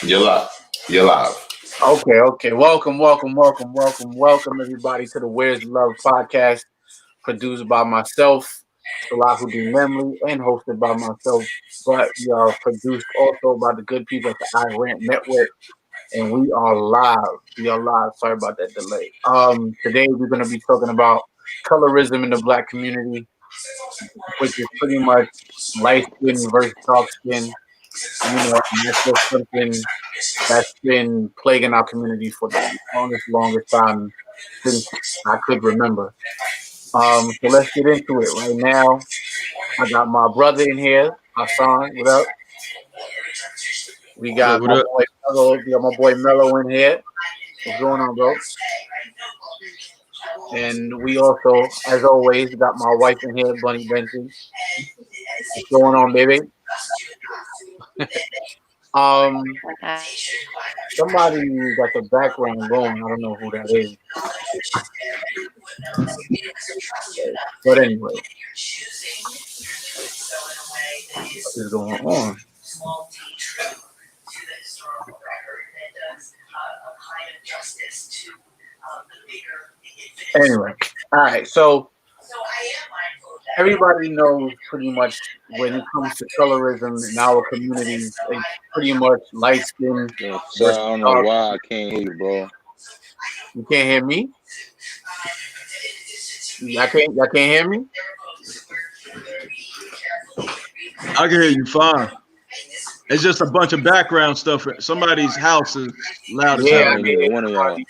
You're live. You're live. Okay. Welcome, everybody, to the Where's Love podcast, produced by myself, Salahudin Nemley, and hosted by myself. But we are produced also by the good people at the iRant Network, and we are live. We are live. Sorry about that delay. Today we're going to be talking about colorism in the Black community, which is pretty much light skin versus dark skin. And that's just something that's been plaguing our community for the longest time since I could remember. So let's get into it right now. I got my brother in here, Hassan. What up? We What up? got What my up? boy Mello. We got my boy Mello in here. What's going on, bro? And we also, as always, got my wife in here, Bunny Benson. What's going on, baby? Um, Somebody got the background going. I don't know who that is, but anyway, what is going on? Anyway, all right. So everybody knows pretty much when it comes to colorism in our communities, it's pretty much light skin Yo, sir, I versus don't know dark. why I can't hear you, bro. You can't hear me? I can't hear me? I can hear you fine. It's just a bunch of background stuff. Somebody's house is loud as Yeah, hell. I Can't can hear hear one of y'all. somebody.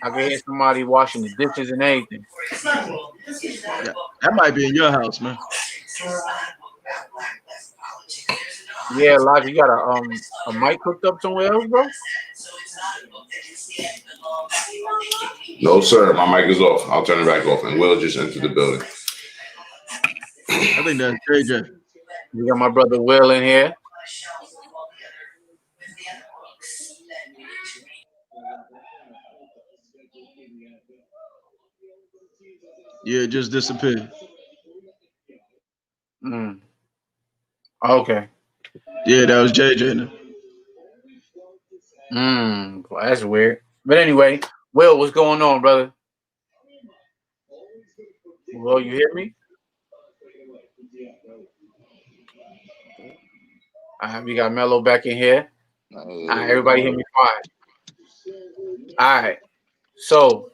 I can hear somebody washing the dishes and everything. Yeah, that might be in your house, man. Yeah, Elijah, you got a mic hooked up somewhere else, bro? No, sir. My mic is off. I'll turn it back off. And Will just entered the building. I think that's JJ. We got my brother Will in here. Yeah, it just disappeared. Mm. Okay. Yeah, that was JJ. Well, that's weird. But anyway, Will, what's going on, brother? Will, you hear me? We got Mello back in here. All right, everybody hear me fine. All right. So,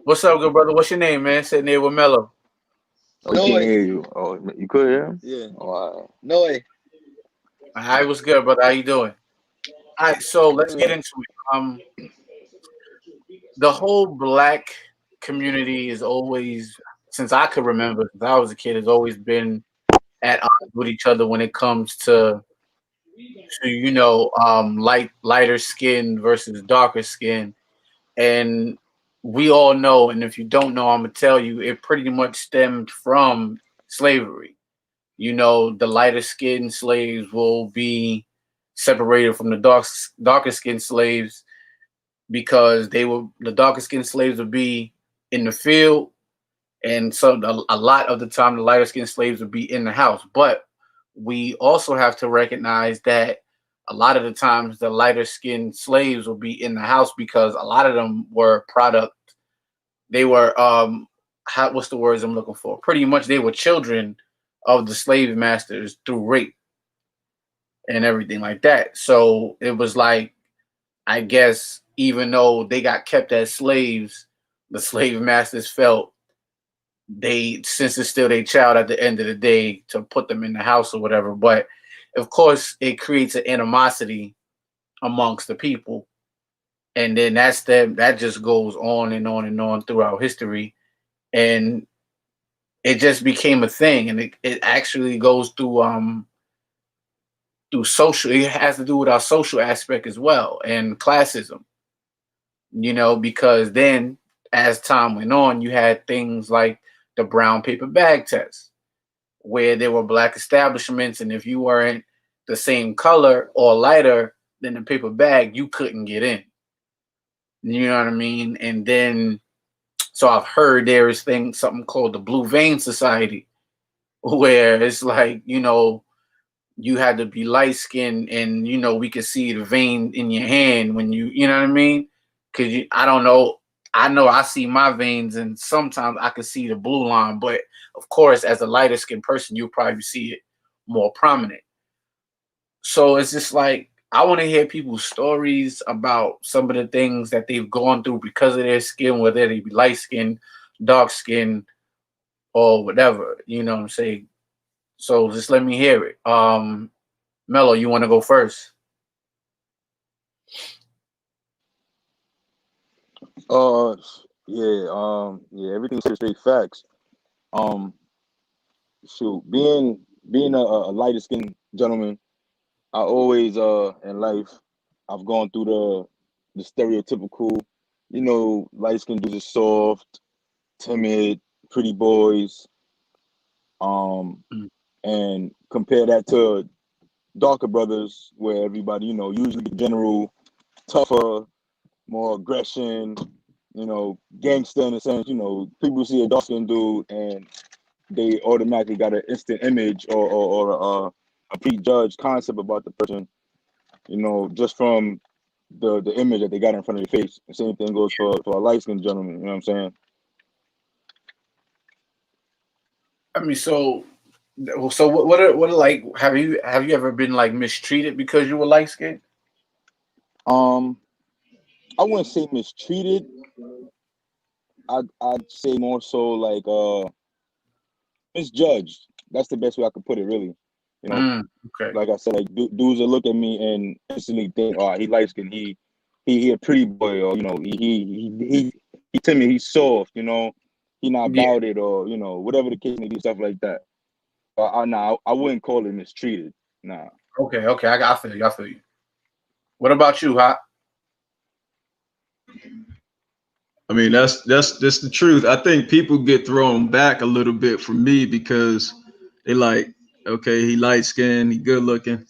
what's up, good brother? What's your name, man? Sitting there with Mello. Oh, he can't hear you. Oh, you could hear him? Yeah. Oh, all right. No way. All right, what's good, brother? How you doing? All right, so let's get into it. The whole Black community is always, since I could remember, since I was a kid, has always been at odds with each other when it comes to lighter skin versus darker skin. And we all know, and if you don't know, I'm gonna tell you, it pretty much stemmed from slavery. The lighter skinned slaves will be separated from the darker skinned slaves because the darker skinned slaves would be in the field, and so a lot of the time the lighter skinned slaves would be in the house. But we also have to recognize that a lot of the times the lighter skinned slaves will be in the house because a lot of them were product. They were what's the words I'm looking for? Pretty much they were children of the slave masters through rape and everything like that. So it was like, I guess, even though they got kept as slaves, the slave masters felt since it's still their child at the end of the day, to put them in the house or whatever. But of course, it creates an animosity amongst the people, and then that just goes on and on and on throughout history, and it just became a thing, and it actually goes through social. It has to do with our social aspect as well, and classism. Because then as time went on, you had things like the brown paper bag test, where there were Black establishments, and if you weren't the same color or lighter than the paper bag, you couldn't get in. You know what I mean? And then, so I've heard there is something called the Blue Vein Society, where it's like, you know, you had to be light skinned, and you know we could see the vein in your hand when you know what I mean? Because I don't know, I know I see my veins, and sometimes I can see the blue line, but of course, as a lighter skinned person, you'll probably see it more prominent. So it's just like I want to hear people's stories about some of the things that they've gone through because of their skin, whether they be light skin, dark skin, or whatever. You know what I'm saying? So just let me hear it. Mello, you want to go first? Uh, yeah, everything's straight facts. Um, shoot, being a lighter skinned gentleman, I always in life, I've gone through the stereotypical, light skinned dudes are soft, timid, pretty boys. Mm. And compare that to darker brothers where everybody, usually general, tougher, more aggression, gangster in a sense. People see a dark skinned dude and they automatically got an instant image or a prejudged concept about the person, just from the image that they got in front of their face. The same thing goes for a light skinned gentleman, you know what I'm saying? I mean, so what are like? Have you ever been like mistreated because you were light skinned? I wouldn't say mistreated. I'd say more so like misjudged. That's the best way I could put it, really. Okay. Like I said, like dudes will look at me and instantly think, "Oh, he light skinned. He a pretty boy, or he timid. He's soft. He not Yeah. about it, or whatever the case may be, stuff like that." Nah, I wouldn't call it mistreated. Nah. Okay. Okay. I feel you. I feel you. What about you, Hot? I mean, that's the truth. I think people get thrown back a little bit for me because they like, okay, he light skinned, he good looking,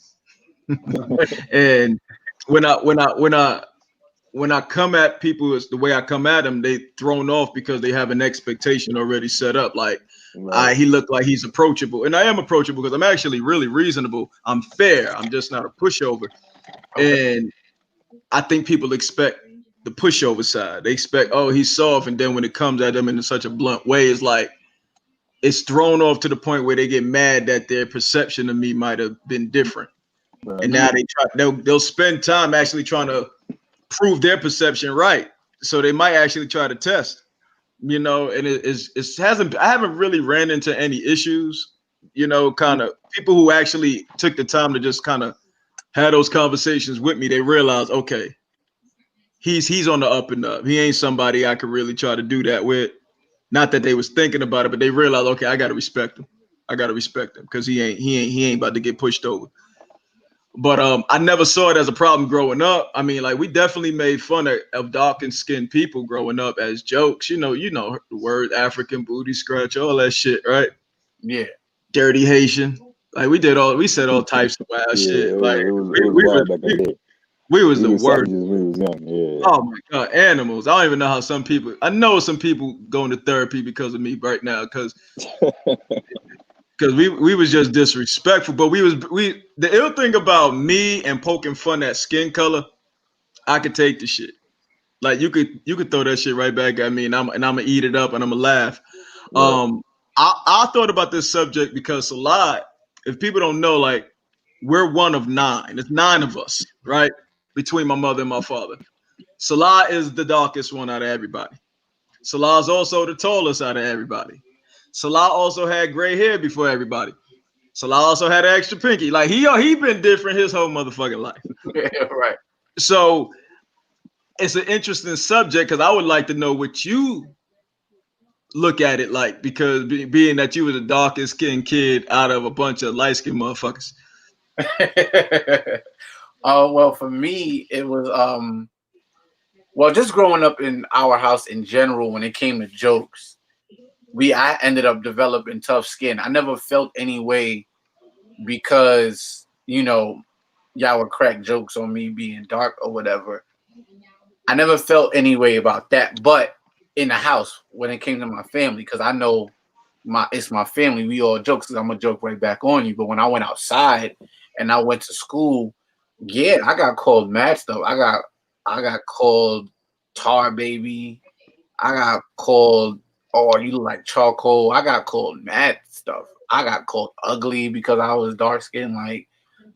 and when I come at people, it's the way I come at them, they thrown off because they have an expectation already set up. Like, Right. he looked like he's approachable, and I am approachable because I'm actually really reasonable. I'm fair. I'm just not a pushover, Okay. and I think people expect the pushover side. They expect, oh, he's soft, and then when it comes at them in such a blunt way, it's like it's thrown off to the point where they get mad that their perception of me might have been different, Right. and now they'll spend time actually trying to prove their perception right. So they might actually try to test, and it hasn't. I haven't really ran into any issues, kind of people who actually took the time to just kind of have those conversations with me. They realize, okay, he's on the up and up. He ain't somebody I could really try to do that with. Not that they was thinking about it, but they realized, okay, I gotta respect him. I gotta respect him because he ain't about to get pushed over. But I never saw it as a problem growing up. I mean, like we definitely made fun of dark and skinned people growing up as jokes. You know the word African booty scratch, all that shit, right? Yeah. Dirty Haitian. Like we said all types of wild Yeah, shit. Like it was wild back in the day. we was We the were worst. savages when we was young. Yeah. Oh my god, animals! I don't even know how some people. I know some people going to therapy because of me right now, because we was just disrespectful. But the ill thing about me and poking fun at skin color, I could take the shit. Like you could throw that shit right back at me, and I'm gonna eat it up and I'm gonna laugh. Right. I thought about this subject because a lot. If people don't know, like we're one of nine. It's nine of us, right? Between my mother and my father. Salah is the darkest one out of everybody. Salah is also the tallest out of everybody. Salah also had gray hair before everybody. Salah also had an extra pinky. Like he been different his whole motherfucking life. Right. So it's an interesting subject because I would like to know what you look at it like, because being that you were the darkest skinned kid out of a bunch of light skinned motherfuckers. Oh well, for me, it was well, just growing up in our house in general, when it came to jokes, I ended up developing tough skin. I never felt any way because y'all would crack jokes on me being dark or whatever. I never felt any way about that. But in the house, when it came to my family, because I know it's my family, we all joke. So I'm gonna joke right back on you. But when I went outside and I went to school, yeah, I got called mad stuff. I got called tar baby. I got called, oh, you look like charcoal. I got called mad stuff. I got called ugly because I was dark skinned. Like,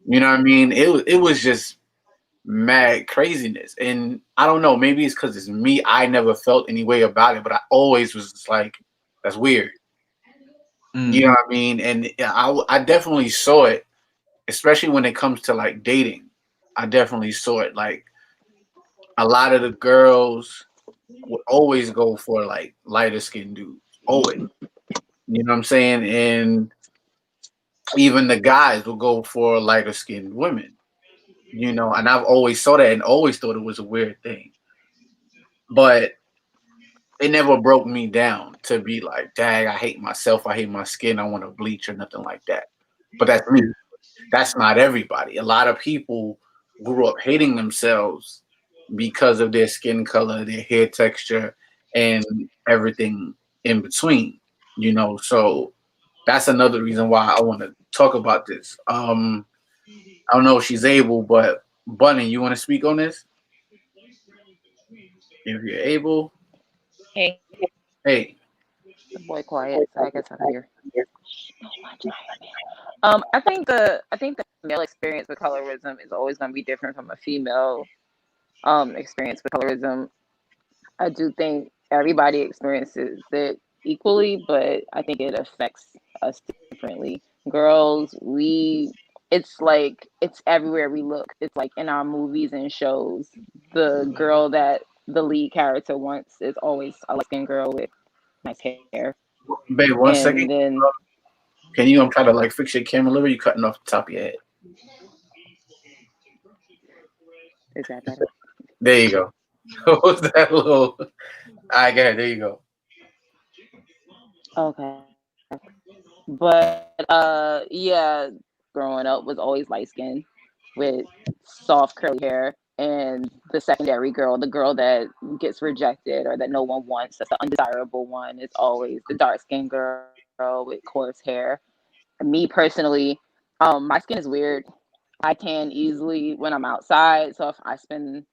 you know what I mean? It was just mad craziness. And I don't know, maybe it's because it's me. I never felt any way about it, but I always was just like, that's weird. You know Mm. what I mean? And I definitely saw it, especially when it comes to like dating. I definitely saw it. Like a lot of the girls would always go for like lighter skinned dudes. Always. You know what I'm saying? And even the guys will go for lighter skinned women. You know, and I've always saw that and always thought it was a weird thing. But it never broke me down to be like, dang, I hate myself, I hate my skin, I want to bleach or nothing like that. But that's me. That's not everybody. A lot of people grew up hating themselves because of their skin color, their hair texture, and everything in between. You know, so that's another reason why I want to talk about this. I don't know if she's able, but Bunny, you want to speak on this? If you're able, Hey, hey. the boy quiet, so I guess I'm here. Oh, watch out, man. I think the male experience with colorism is always going to be different from a female experience with colorism. I do think everybody experiences it equally, but I think it affects us differently. Girls, it's like it's everywhere we look. It's like in our movies and shows. The girl that the lead character wants is always a light skinned girl with nice hair. Babe, one second. And then Can you try to like fix your camera a little? You cutting off the top of your head. is that better? There you go. What was that little? I got it. There you go. Okay. But yeah, growing up was always light skinned with soft curly hair. And the secondary girl, the girl that gets rejected or that no one wants, that's the undesirable one, is always the dark skinned girl with coarse hair. Me personally, my skin is weird. I tan easily when I'm outside. So if I spend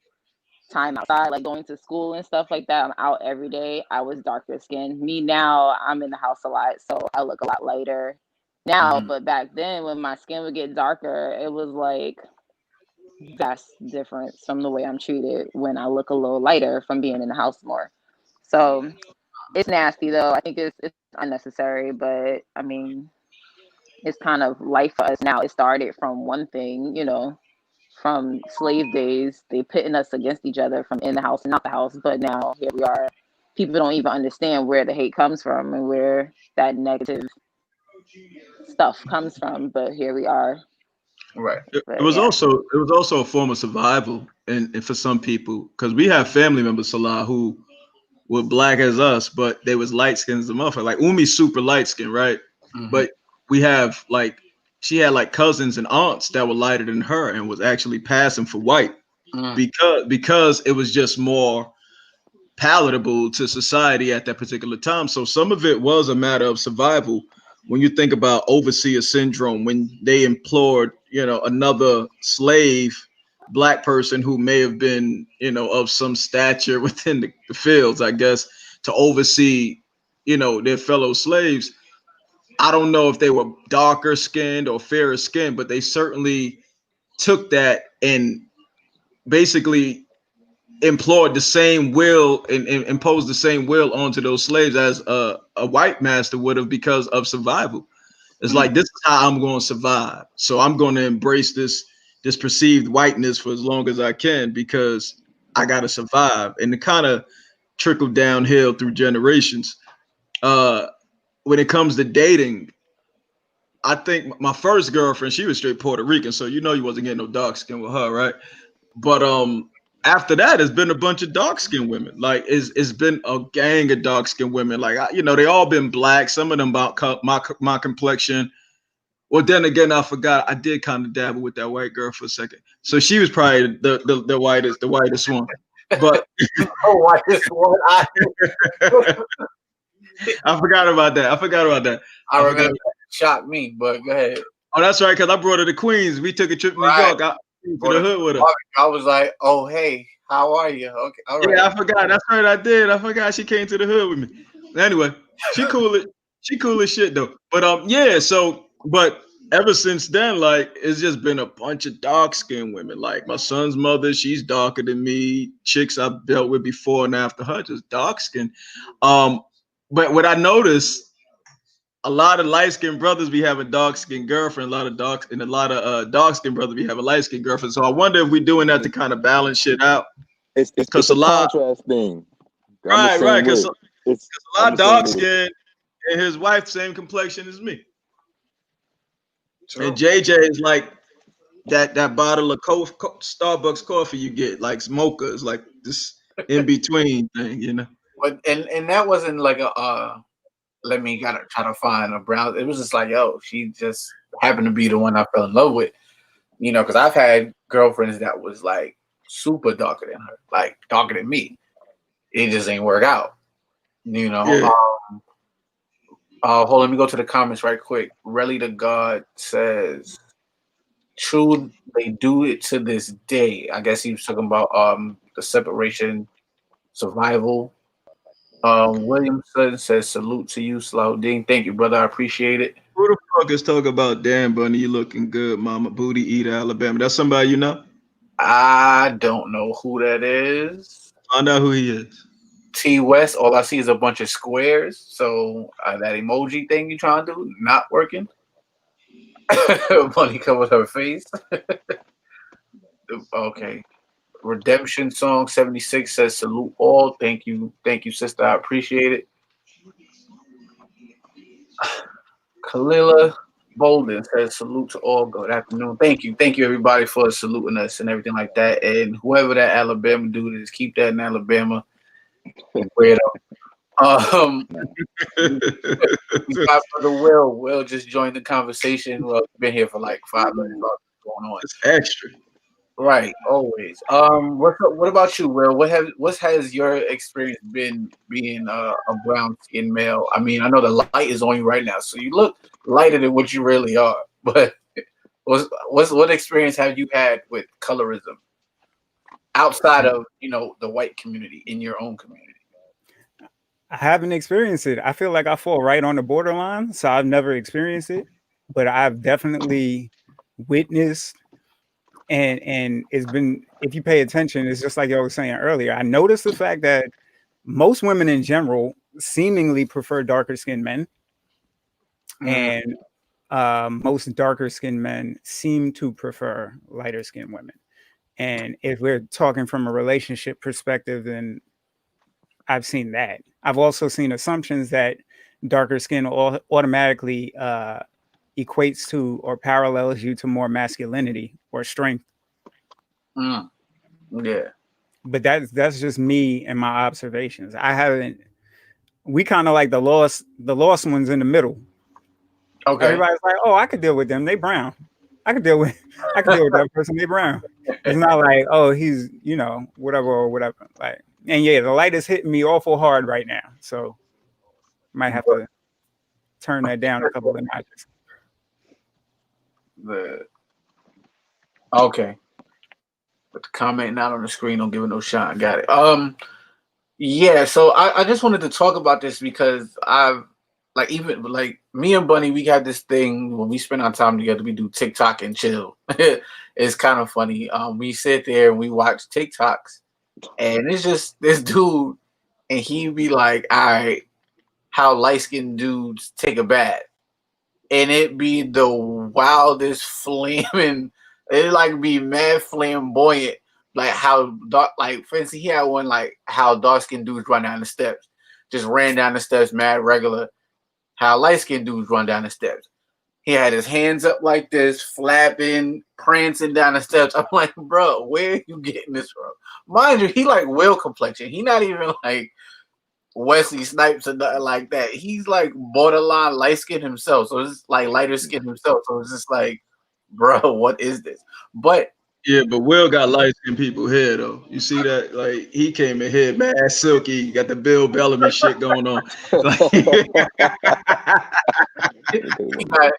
time outside, like going to school and stuff like that, I'm out every day. I was darker skinned. Me now, I'm in the house a lot, so I look a lot lighter now. Mhm. But back then, when my skin would get darker, it was like vast difference from the way I'm treated when I look a little lighter from being in the house more. So it's nasty though. I think it's unnecessary, but I mean, it's kind of life for us now. It started from one thing, from slave days, they pitting us against each other from in the house and not the house. But now here we are. People don't even understand where the hate comes from and where that negative stuff comes from. But here we are. Right. It But was yeah. also it was also a form of survival, and for some people, because we have family members, Salah, who were black as us, but they was light skinned as a motherfucker. Like Umi's super light skinned, right? Hmm. But we have like she had like cousins and aunts that were lighter than her and was actually passing for white Mm. because it was just more palatable to society at that particular time. So some of it was a matter of survival. When you think about overseer syndrome, when they implored, another slave black person who may have been, of some stature within the fields, I guess, to oversee, their fellow slaves. I don't know if they were darker skinned or fairer skinned, but they certainly took that and basically implored the same will and imposed the same will onto those slaves as a white master would have because of survival. It's Mm. like this is how I'm going to survive. So I'm going to embrace this perceived whiteness for as long as I can because I got to survive. And it kind of trickled downhill through generations. Uh, when it comes to dating, I think my first girlfriend, she was straight Puerto Rican, so you wasn't getting no dark skin with her, right? But after that, it's been a bunch of dark skinned women. Like it's been a gang of dark skinned women. Like they all been black. Some of them about my complexion. Well, then again, I forgot. I did kind of dabble with that white girl for a second. So she was probably the whitest one. But Oh, why this one? I I forgot about that. I forgot. remember that shocked me, but go ahead. Oh, that's right, because I brought her to Queens. We took a trip to New Right. York. I came to the hood with her. I was like, oh, hey, how are you? Okay, all right. Yeah, I forgot. That's right, I did. I forgot she came to the hood with me. Anyway, she cool as shit though. But yeah, but ever since then, like it's just been a bunch of dark skinned women. Like my son's mother, she's darker than me. Chicks I've dealt with before and after her, just dark skinned. But what I noticed, a lot of light skinned brothers be having dark skinned girlfriend, a lot of dark skinned brothers be having light skinned girlfriend. So I wonder if we're doing that to kind of balance shit out. It's Because a contrast thing. Right. Because It's a lot of dark skin and his wife same complexion as me. True. And JJ is like that bottle of Starbucks coffee you get, like mocha, is like this in between thing, you know. But and that wasn't like a gotta try to find a brown. It was just like, yo, she just happened to be the one I fell in love with, you know, because I've had girlfriends that was like super darker than her, like darker than me. It just ain't work out, you know. Yeah. Hold on, let me go to the comments right quick. Relly the God says, "True, they do it to this day." I guess he was talking about the separation, survival. Williamson says, "Salute to you, Salahudin. Thank you, brother. I appreciate it." Who the fuck is talking about Dan Bunny? You looking good, Mama Booty Eater, Alabama? That's somebody you know? I don't know who that is. Find out who he is. T West. All I see is a bunch of squares. So that emoji thing you trying to do not working. Bunny covered her face. Okay. Redemption Song 76 says, "Salute all." Thank you, sister. I appreciate it. Kalila Bolden says, "Salute to all. Good afternoon." Thank you, everybody, for saluting us and everything like that. And whoever that Alabama dude is, keep that in Alabama. Weirdo. We got Brother Will. Will just joined the conversation. Well, been here for like 5 minutes. What's going on? It's extra. Right, always. What about you, Will? What has your experience been being a brown skinned male? I mean, I know the light is on you right now, so you look lighter than what you really are. But what experience have you had with colorism outside of the white community in your own community? I haven't experienced it. I feel like I fall right on the borderline, so I've never experienced it, but I've definitely witnessed. And it's been, if you pay attention, it's just like I was saying earlier. I noticed the fact that most women in general seemingly prefer darker skinned men. And most darker skinned men seem to prefer lighter skinned women. And if we're talking from a relationship perspective, then I've seen that. I've also seen assumptions that darker skin automatically equates to or parallels you to more masculinity or strength. Yeah. But that's just me and my observations. We kind of like the lost ones in the middle. Okay. Everybody's like, oh, I could deal with them. They brown. I could deal with that person. They brown. It's not like, oh, he's, whatever or whatever. Like, and yeah, the light is hitting me awful hard right now. So might have to turn that down a couple of notches. Okay. But the comment not on the screen, don't give it no shot. Got it. Yeah, so I just wanted to talk about this because I've even me and Bunny, we got this thing when we spend our time together, we do TikTok and chill. It's kind of funny. We sit there and we watch TikToks, and it's just this dude, and he be like, all right, how light-skinned dudes take a bath. And it be the wildest flaming, it be mad flamboyant. Like how dark, for instance, he had one how dark-skinned dudes run down the steps. Just ran down the steps, mad regular. How light-skinned dudes run down the steps. He had his hands up like this, flapping, prancing down the steps. I'm like, bro, where are you getting this from? Mind you, he Will complexion. He not even Wesley Snipes or nothing like that. He's borderline light skin himself. So it's lighter skin himself. So it's just bro, what is this? But Yeah, but Will got light skinned people here though. You see that? Like he came in here, man, silky, got the Bill Bellamy shit going on. Like He got,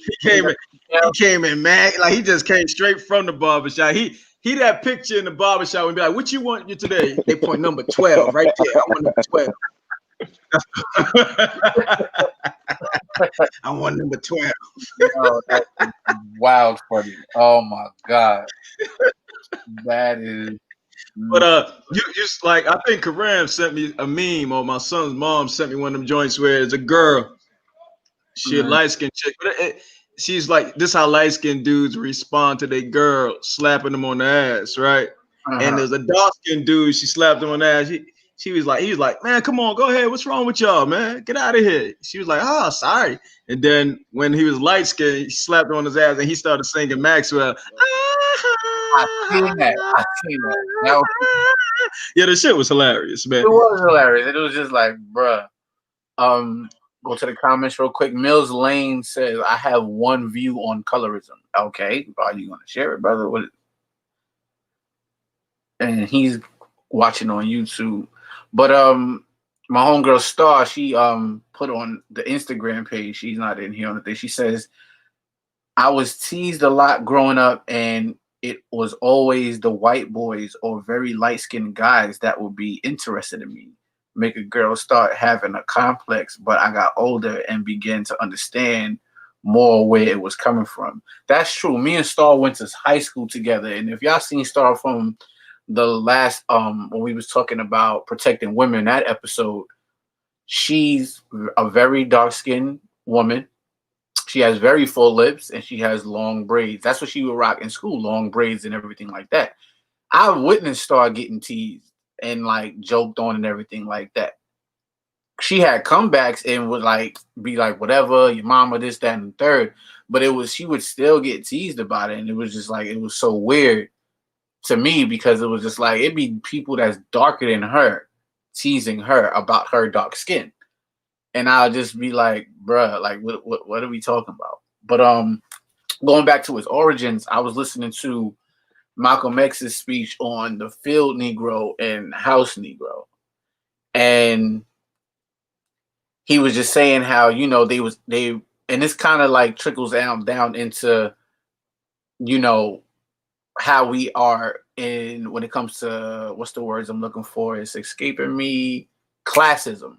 he came in, he came in, man. Like he just came straight from the barbershop. He that picture in the barbershop and be like, "What you want you today?" They point number 12 right there. I want number 12. I want number 12. yo, that's wild funny. Oh my god, that is. But you like I think Karam sent me a meme, or my son's mom sent me one of them joints where it's a girl, she a light skinned chick, but she's like, this how light skinned dudes respond to their girl slapping them on the ass, right? And there's a dark skinned dude, she slapped him on the ass. He was like, man, come on, go ahead. What's wrong with y'all, man? Get out of here. She was like, oh, sorry. And then when he was light skinned, she slapped him on his ass and he started singing Maxwell. I seen that. That was, Yeah, the shit was hilarious, man. it was hilarious. It was just like, bruh. Go to the comments real quick. Mills Lane says, I have one view on colorism. Okay, are you gonna share it, brother? And he's watching on YouTube. But my homegirl Star, she put on the Instagram page. She's not in here on the thing. She says, I was teased a lot growing up, and it was always the white boys or very light-skinned guys that would be interested in me. Make a girl start having a complex, but I got older and began to understand more where it was coming from. That's true. Me and Star went to high school together, and if y'all seen Star from the last when we was talking about protecting women, that episode, she's a very dark-skinned woman. She has very full lips and she has long braids. That's what she would rock in school, long braids and everything like that. I witnessed Star getting teased and like joked on and everything like that. She had comebacks and would like be like, whatever, your mama, this, that, and the third. But it was, she would still get teased about it. And it was just like, it was so weird to me because it was just like, it'd be people that's darker than her teasing her about her dark skin. And I'll just be like, bruh, like, what are we talking about? But going back to his origins, I was listening to Malcolm X's speech on the field Negro and house Negro. And he was just saying how, you know, and this kind of like trickles down into, you know, how we are in when it comes to, what's the words I'm looking for? It's escaping me, classism.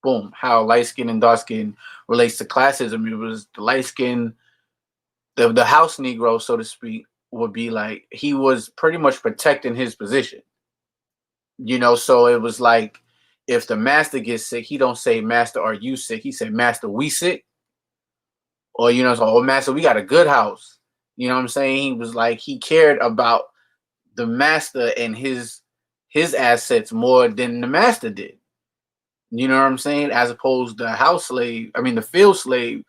Boom, how light skin and dark skin relates to classism. It was the light skin, the house Negro, so to speak, would be like, he was pretty much protecting his position. You know, so it was like, if the master gets sick, he don't say, master, are you sick? He said, master, we sick. Or, you know, so, oh, master, we got a good house. You know what I'm saying? He was like, he cared about the master and his assets more than the master did. You know what I'm saying? As opposed to the field slave,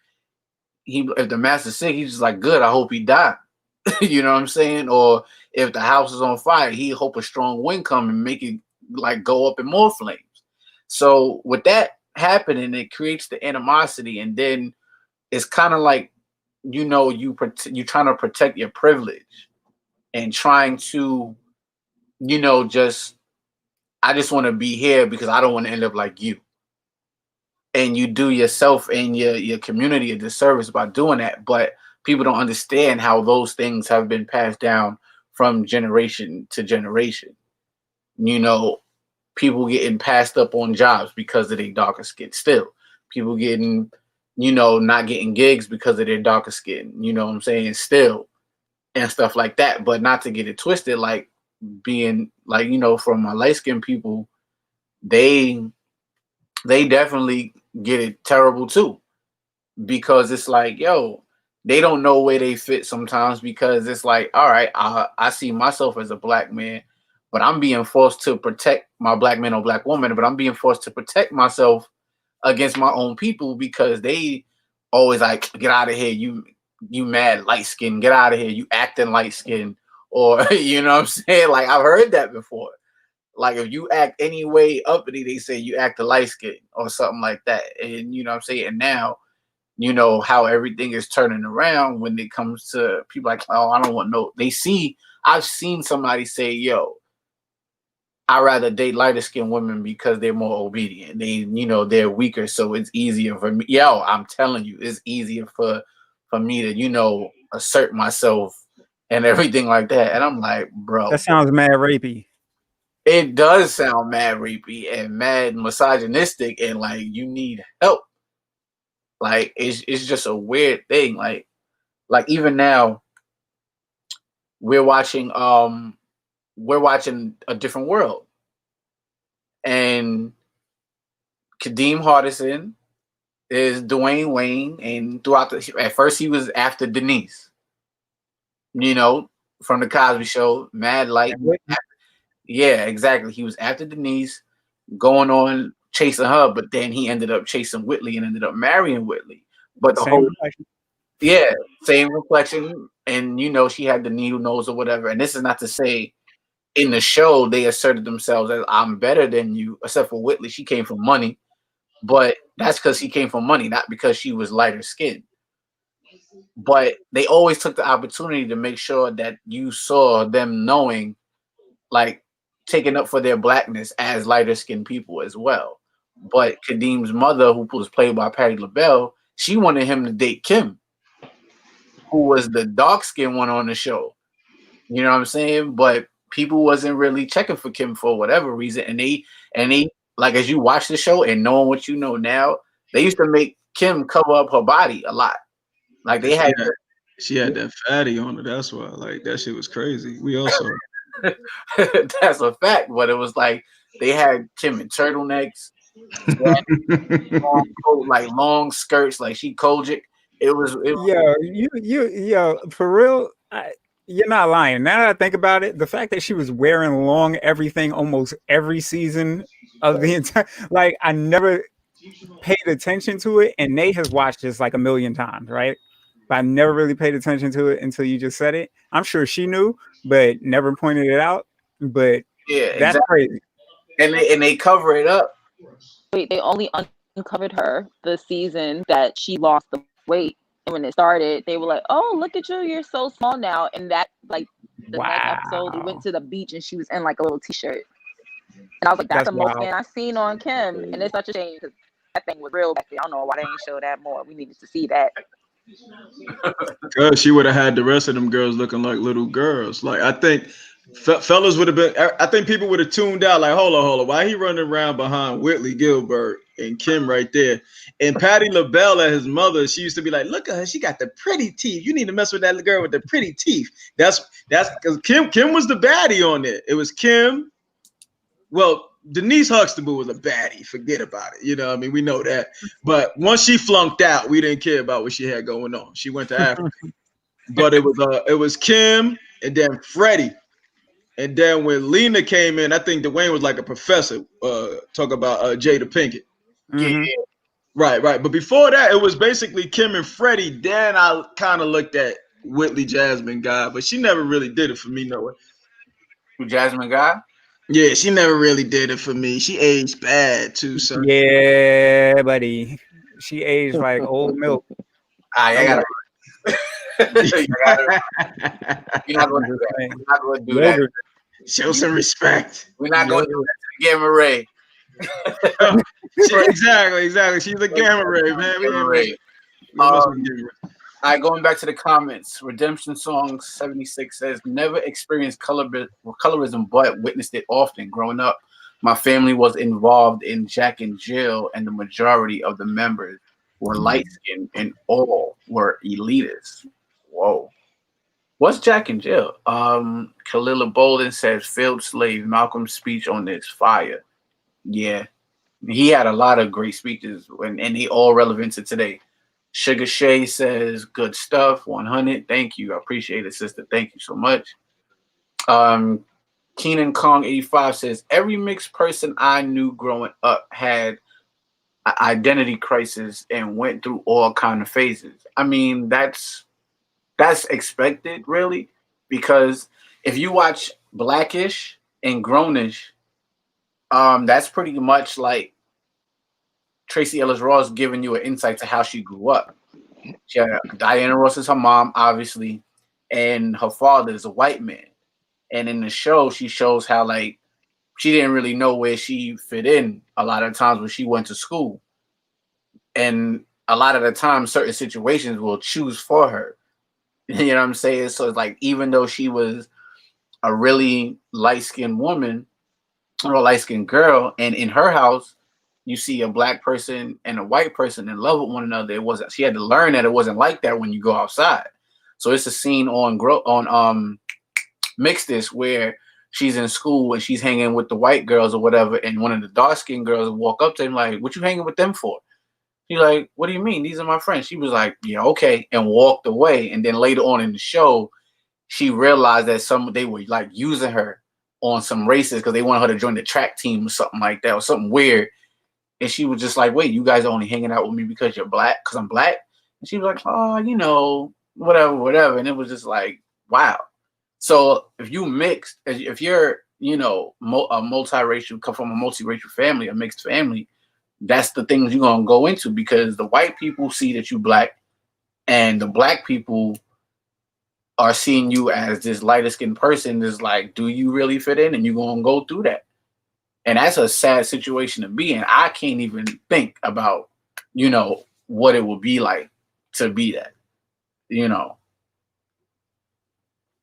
if the master's sick, he's just like, good, I hope he died. You know what I'm saying? Or if the house is on fire, he hope a strong wind come and make it like go up in more flames. So with that happening, it creates the animosity, and then it's kind of like, you know, you trying to protect your privilege and trying to, you know, I just want to be here because I don't want to end up like you. And you do yourself and your community a disservice by doing that. But people don't understand how those things have been passed down from generation to generation. You know, people getting passed up on jobs because of their darker skin still. People getting, you know, not getting gigs because of their darker skin. You know what I'm saying? Still. And stuff like that. But not to get it twisted, like being like, you know, from my light skinned people, they definitely get it terrible too, because it's like, yo, they don't know where they fit sometimes, because it's like, all right, I see myself as a black man, but I'm being forced to protect my black man or black woman, but I'm being forced to protect myself against my own people, because they always like, get out of here, you mad light skin, get out of here, you acting light skin, or you know what I'm saying? Like, I've heard that before. Like, if you act any way uppity, they say you act a light skin or something like that. And you know what I'm saying? And now you know, how everything is turning around when it comes to people like, oh, I don't want no. I've seen somebody say, yo, I rather date lighter skinned women because they're more obedient. They're weaker, so it's easier for me. Yo, I'm telling you, it's easier for me to, assert myself and everything like that. And I'm like, bro, That sounds mad rapey. it does sound mad rapey and mad misogynistic, and like you need help. Like it's just a weird thing. Like even now, we're watching A Different World, and Kadeem Hardison is Dwayne Wayne, and at first he was after Denise, from the Cosby Show, Mad Light. Yeah, exactly. He was after Denise, going on chasing her, but then he ended up chasing Whitley and ended up marrying Whitley. But same reflection, and she had the needle nose or whatever. And this is not to say in the show they asserted themselves as I'm better than you, except for Whitley. She came from money, but that's because he came from money, not because she was lighter skinned. But they always took the opportunity to make sure that you saw them knowing, like, taking up for their blackness as lighter skinned people as well. But Kadeem's mother, who was played by Patti LaBelle, she wanted him to date Kim, who was the dark skinned one on the show. You know what I'm saying? But people wasn't really checking for Kim for whatever reason. And they like, as you watch the show and knowing what you know now, they used to make Kim cover up her body a lot. Like they had she had that fatty on her. That's why, like, that shit was crazy. We also that's a fact, but it was like they had Kim in turtlenecks, long coat, like long skirts, like she Kojic. For real. You're not lying. Now that I think about it, the fact that she was wearing long everything almost every season of the entire, like, I never paid attention to it, and Nate has watched this like a million times, right? But I never really paid attention to it until you just said it. I'm sure she knew, but never pointed it out. But yeah, that's exactly. Crazy. And they cover it up. Wait, they only uncovered her the season that she lost the weight. And when it started, they were like, "Oh, look at you! You're so small now." And that, like, the next episode, we went to the beach and she was in like a little t-shirt. And I was like, "That's the most skin I've seen on Kim." And it's such a shame because that thing was real back then. I don't know why they didn't show that more. We needed to see that. Because she would have had the rest of them girls looking like little girls. Like, I think fellas would have been. I think people would have tuned out. Like, hold on, why he running around behind Whitley Gilbert and Kim right there? And Patti LaBelle, his mother, she used to be like, "Look at her, she got the pretty teeth. You need to mess with that girl with the pretty teeth." That's because Kim was the baddie on it. It was Kim. Well, Denise Huxtable was a baddie. Forget about it. You know what I mean? We know that. But once she flunked out, we didn't care about what she had going on. She went to Africa. But it was Kim and then Freddie. And then when Lena came in, I think Dwayne was like a professor. Talk about Jada Pinkett. Mm-hmm. Right. But before that, it was basically Kim and Freddie. Then I kind of looked at Whitley Jasmine Guy, but she never really did it for me, no way. Jasmine Guy? Yeah, she never really did it for me. She aged bad too, son. Yeah, buddy. She aged like old milk. I gotta. You're not going to do that. We're not going to do that. Show some respect. We're not going to do that to Gamma Ray. Exactly. She's a Gamma Ray, man. Gamma Ray. All right, going back to the comments. Redemption Song 76 says, never experienced colorism, but witnessed it often. Growing up, my family was involved in Jack and Jill, and the majority of the members were light-skinned and all were elitists. Whoa. What's Jack and Jill? Kalila Bolden says, failed slave. Malcolm's speech on this, fire. Yeah. He had a lot of great speeches, and they all relevant to today. Sugar Shay says, good stuff, 100. Thank you. I appreciate it, sister. Thank you so much. Keenan Kong 85 says, every mixed person I knew growing up had an identity crisis and went through all kind of phases. I mean, that's expected, really, because if you watch Blackish and Grownish, that's pretty much like Tracy Ellis Ross giving you an insight to how she grew up. She had Diana Ross is her mom, obviously, and her father is a white man. And in the show, she shows how like she didn't really know where she fit in a lot of times when she went to school. And a lot of the time, certain situations will choose for her. You know what I'm saying? So it's like even though she was a really light-skinned woman or a light-skinned girl, and in her house, you see a black person and a white person in love with one another. It wasn't. She had to learn that it wasn't like that when you go outside. So it's a scene on Mix This where she's in school and she's hanging with the white girls or whatever, and one of the dark-skinned girls walk up to him like, "What you hanging with them for?" He's like, "What do you mean? These are my friends." She was like, "Yeah, okay," and walked away. And then later on in the show, she realized that they were like using her on some races because they wanted her to join the track team or something like that or something weird. And she was just like, "Wait, you guys are only hanging out with me because you're black? Because I'm black?" And she was like, "Oh, whatever, whatever." And it was just like, wow. So if you mixed, if you're, a multiracial, come from a multiracial family, a mixed family, that's the things you're gonna go into because the white people see that you black, and the black people are seeing you as this lighter skinned person. Is like, do you really fit in? And you're gonna go through that, and that's a sad situation to be in. I can't even think about, what it would be like to be that,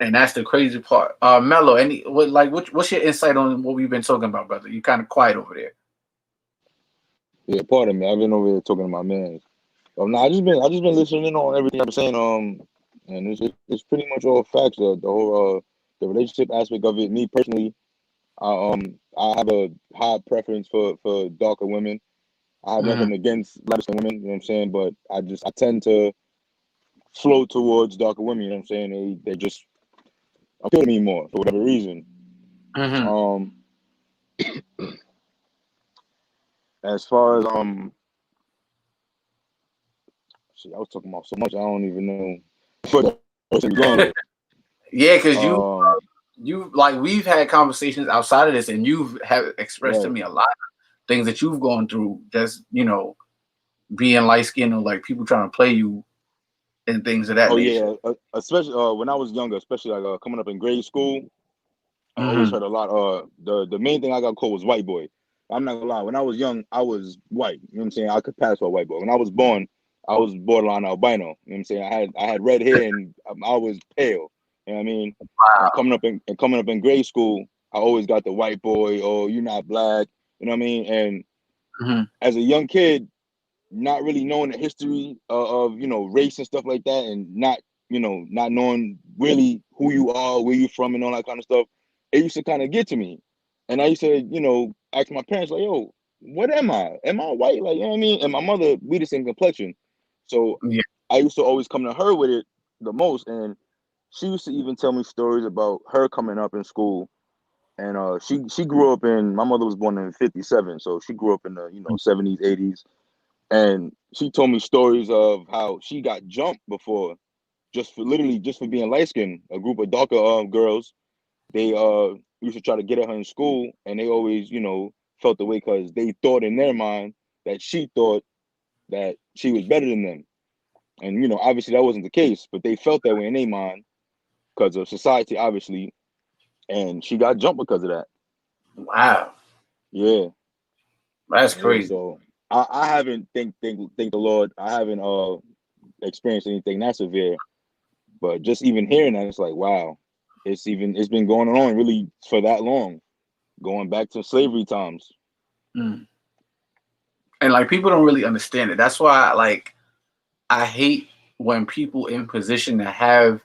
and that's the crazy part. Mello, what's your insight on what we've been talking about, brother? You kind of quiet over there. Yeah, pardon me. I've been over here talking to my man. No, I just been listening on everything I'm saying. And it's pretty much all facts. The whole the relationship aspect of it. Me personally, I have a high preference for darker women. I have nothing against lighter skinned women. You know what I'm saying? But I tend to flow towards darker women. You know what I'm saying? They just appeal to me more for whatever reason. Mm-hmm. As far as shit, I was talking about so much I don't even know. But Yeah, because you like we've had conversations outside of this, and you've have expressed to me a lot of things that you've gone through. Just being light skinned or like people trying to play you and things of that nature. Yeah, especially when I was younger, especially like coming up in grade school. I always heard a lot. The main thing I got called was white boy. I'm not gonna lie. When I was young, I was white. You know what I'm saying? I could pass for a white boy. When I was born, I was borderline albino. You know what I'm saying? I had red hair and I was pale. You know what I mean? Wow. And coming up in grade school, I always got the white boy. Oh, you're not black. You know what I mean? And as a young kid, not really knowing the history of race and stuff like that, and not knowing really who you are, where you're from, and all that kind of stuff, it used to kind of get to me. And I used to ask my parents like, "Yo, what am I? Am I white?" Like, you know what I mean? And my mother, we the same complexion, so Yeah. I used to always come to her with it the most. And she used to even tell me stories about her coming up in school. And she grew up in, my mother was born in '57, so she grew up in the '70s, '80s. And she told me stories of how she got jumped before, just for being light skinned. A group of darker girls, they used to try to get at her in school, and they always felt the way because they thought in their mind that she thought that she was better than them. And obviously that wasn't the case, but they felt that way in their mind because of society, obviously. And she got jumped because of that. Wow. Yeah. That's Yeah, crazy. so I haven't thank the Lord, I haven't experienced anything that severe. But just even hearing that, it's like, wow, it's been going on really for that long, going back to slavery times. And like people don't really understand it. That's why I hate when people in position to have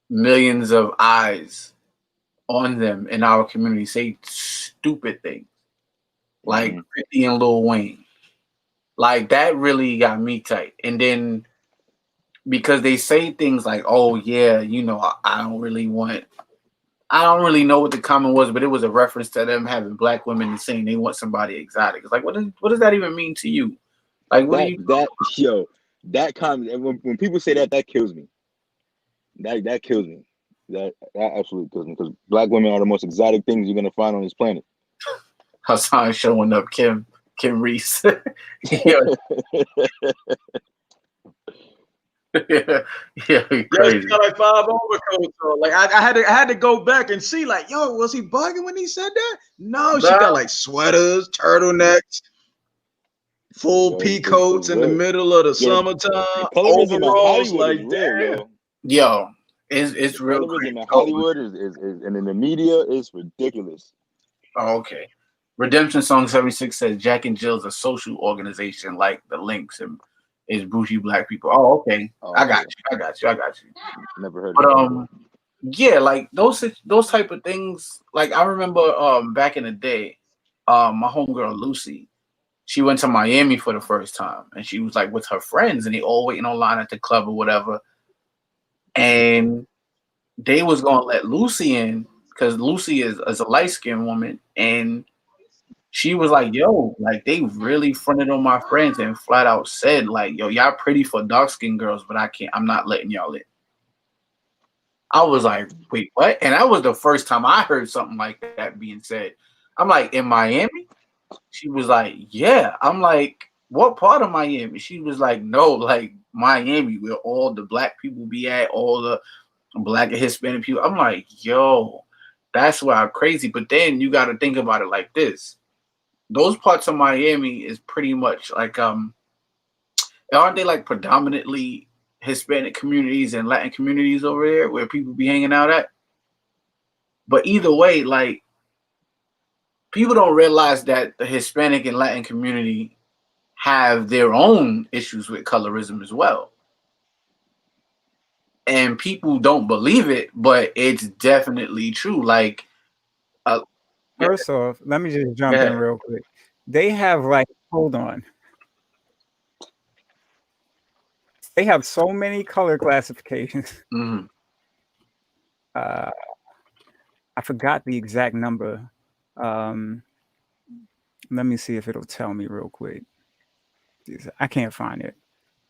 millions of eyes on them in our community say stupid things like 50 and Lil Wayne. Like that really got me tight. And then because they say things like, "Oh yeah, I don't really know what the comment was, but it was a reference to them having black women and saying they want somebody exotic." It's like, what does that even mean to you? Like, what do you? That comment, when people say that, that kills me. That kills me. That absolutely kills me, because black women are the most exotic things you're gonna find on this planet. Hassan showing up, Kim Reese. yeah, Yo, she crazy. got like 5 overcoats on. Like I had to go back and see, like, yo, was he bugging when he said that? No, she got like sweaters, turtlenecks, full Yo, pea the coats in the real middle of the yo, summertime, the colorism in overalls. Hollywood is Like, real, damn. yo. Yo, The it's real crazy. colorism in Hollywood is and in the media is ridiculous. Oh, okay. Redemption Song 76 says Jack and Jill's a social organization like the Links and is bougie black people. Oh, okay. Oh, I okay. got you. I got you. I got you. Never heard But of it. yeah, like those type of things. Like I remember back in the day, my homegirl Lucy, she went to Miami for the first time and she was like with her friends and they all waiting online at the club or whatever. And they was gonna let Lucy in because Lucy is a light-skinned woman and she was like, yo, like they really fronted on my friends and flat out said, like, yo, y'all pretty for dark-skinned girls, but I'm not letting y'all in. I was like, wait, what? And that was the first time I heard something like that being said. I'm like, in Miami? She was like, yeah. I'm like, what part of Miami? She was like, no, like Miami, where all the black people be at, all the black and Hispanic people. I'm like, yo, that's why I'm crazy. But then you got to think about it like this. Those parts of Miami is pretty much like aren't they like predominantly Hispanic communities and Latin communities over there where people be hanging out at? But either way, like people don't realize that the Hispanic and Latin community have their own issues with colorism as well. And people don't believe it, but it's definitely true. Like First off, let me just jump in yeah. real quick. They have like, hold on. They have so many color classifications. Mhm. I forgot the exact number. Let me see if it'll tell me real quick. I can't find it.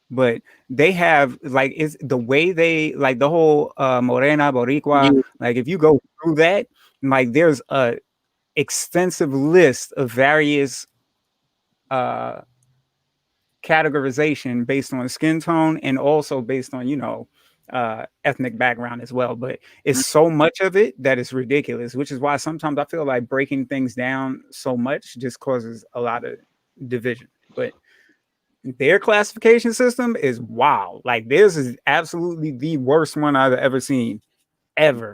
But they have like it's the way they like the whole Morena Boricua. Yeah. Like if you go through that, like there's a extensive list of various categorization based on skin tone and also based on ethnic background as well. But it's so much of it that it's ridiculous, which is why sometimes I feel like breaking things down so much just causes a lot of division. But their classification system is wow. Like this is absolutely the worst one I've ever seen, ever.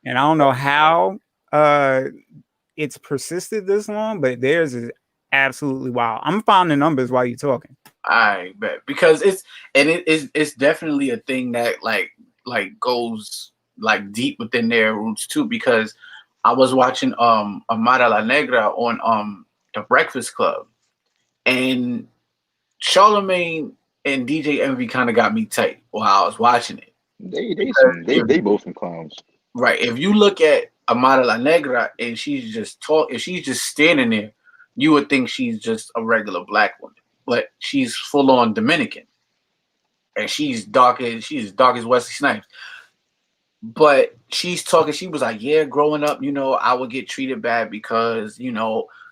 And I don't know how it's persisted this long, but theirs is absolutely wild. I'm finding numbers while you're talking. I bet because it's definitely a thing that like goes like deep within their roots too. Because I was watching Amara La Negra on the Breakfast Club, and Charlemagne and DJ Envy kind of got me tight while I was watching it. They both some clowns. Right. If you look at Amara La Negra and she's just if she's just standing there, you would think she's just a regular black woman. But she's full on Dominican. And she's dark as Wesley Snipes. But she's talking, she was like, yeah, growing up, I would get treated bad because,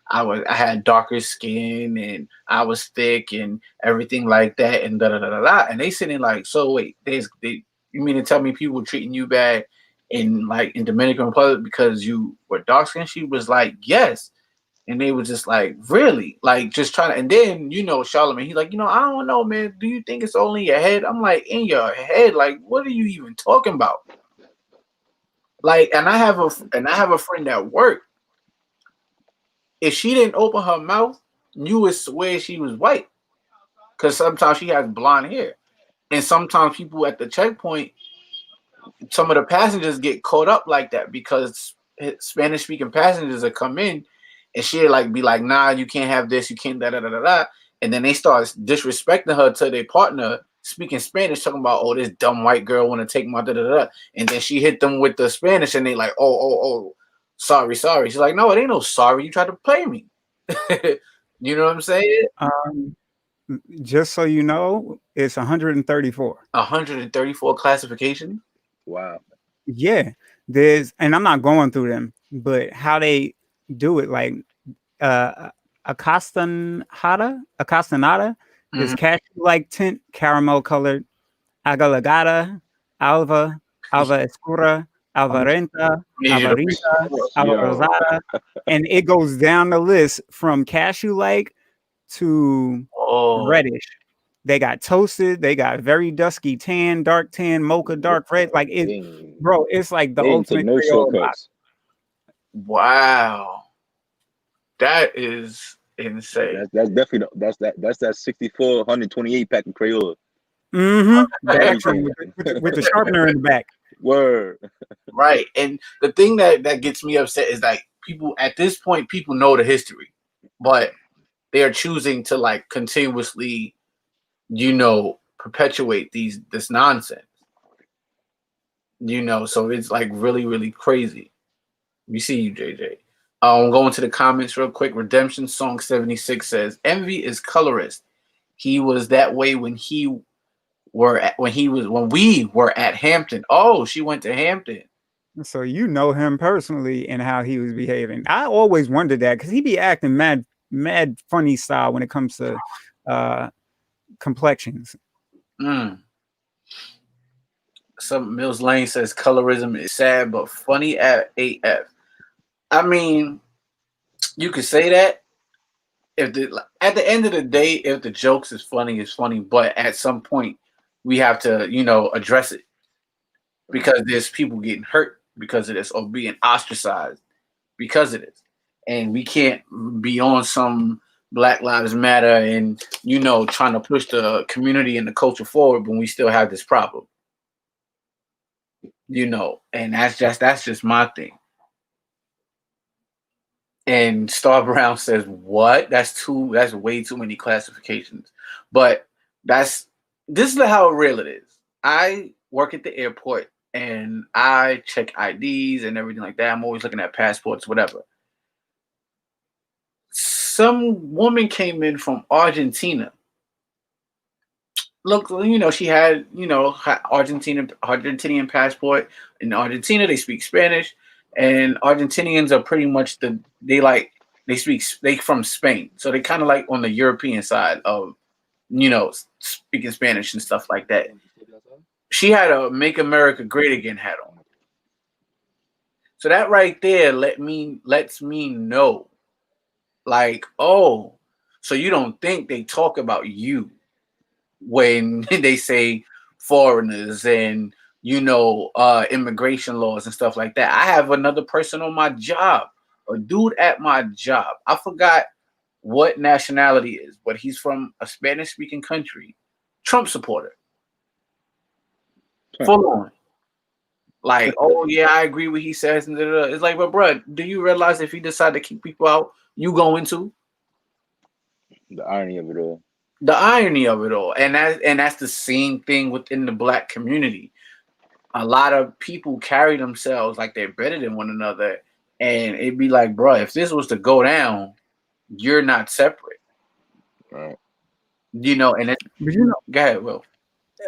I had darker skin and I was thick and everything like that and da da da da da. And they sitting like, so wait, you mean to tell me people were treating you bad in Dominican Republic because you were dark skinned? She was like, yes. And they were just like, really? Like, just trying to. And then, Charlamagne, he's like, I don't know, man. Do you think it's only your head? I'm like, in your head? Like, what are you even talking about? Like, and I have a friend at work. If she didn't open her mouth, you would swear she was white. Because sometimes she has blonde hair. And sometimes people at the checkpoint, some of the passengers get caught up like that because Spanish speaking passengers will come in and she'll like be like, nah, you can't have this, you can't da da da da da. And then they start disrespecting her to their partner speaking Spanish, talking about, oh, this dumb white girl want to take my da da da. And then she hit them with the Spanish and they like, oh, sorry. She's like, no, it ain't no sorry. You tried to play me. You know what I'm saying? Just so you know, it's 134. 134 classifications. Wow. Yeah, and I'm not going through them, but how they do it, like a castanada is cashew like tint, caramel colored. Agalagada, Alva, Alva Escura, Alvarenta, Need you to read. Alvarita, Yo, Alvarezada, and it goes down the list from cashew-like to Oh, reddish. They got toasted, they got very dusky tan, dark tan, mocha, dark red. Like it, bro, it's like the they didn't take ultimate no Creole box. shortcuts. wow. That is insane. That's definitely that's that 64 128 pack of Crayola. Mm-hmm. The extra Everything. with the sharpener in the back. Word. Right. And the thing that gets me upset is like people at this point, people know the history, but they are choosing to like continuously, perpetuate this nonsense. So it's like really, really crazy. We see you, JJ. Going to the comments real quick. Redemption Song 76 says, Envy is colorist. He was that way when we were at Hampton. Oh, she went to Hampton. So you know him personally and how he was behaving. I always wondered that because he be acting mad funny style when it comes to complexions. Some Mills Lane says colorism is sad but funny at AF. I mean, you could say that at the end of the day, if the jokes is funny, it's funny. But at some point, we have to, address it because there's people getting hurt because of this or being ostracized because of this, and we can't be on some Black Lives Matter and trying to push the community and the culture forward when we still have this problem. And that's just my thing. And Star Brown says, what? That's way too many classifications. But this is how real it is. I work at the airport and I check IDs and everything like that. I'm always looking at passports, whatever. Some woman came in from Argentina. Look, she had, Argentinian passport. In Argentina, they speak Spanish. And Argentinians are pretty much they from Spain. So they kind of like on the European side of, speaking Spanish and stuff like that. She had a Make America Great Again hat on. So that right there lets me know, like, oh, so you don't think they talk about you when they say foreigners and immigration laws and stuff like that. I have another person on my job, a dude at my job. I forgot what nationality is, but he's from a Spanish-speaking country. Trump supporter. Full on. Like, oh yeah, I agree with what he says. And it's like, but bro, do you realize if he decide to keep people out, you going to? The irony of it all. The irony of it all. And that's the same thing within the Black community. A lot of people carry themselves like they're better than one another. And it'd be like, bro, if this was to go down, you're not separate. Right. And it, go ahead, Will.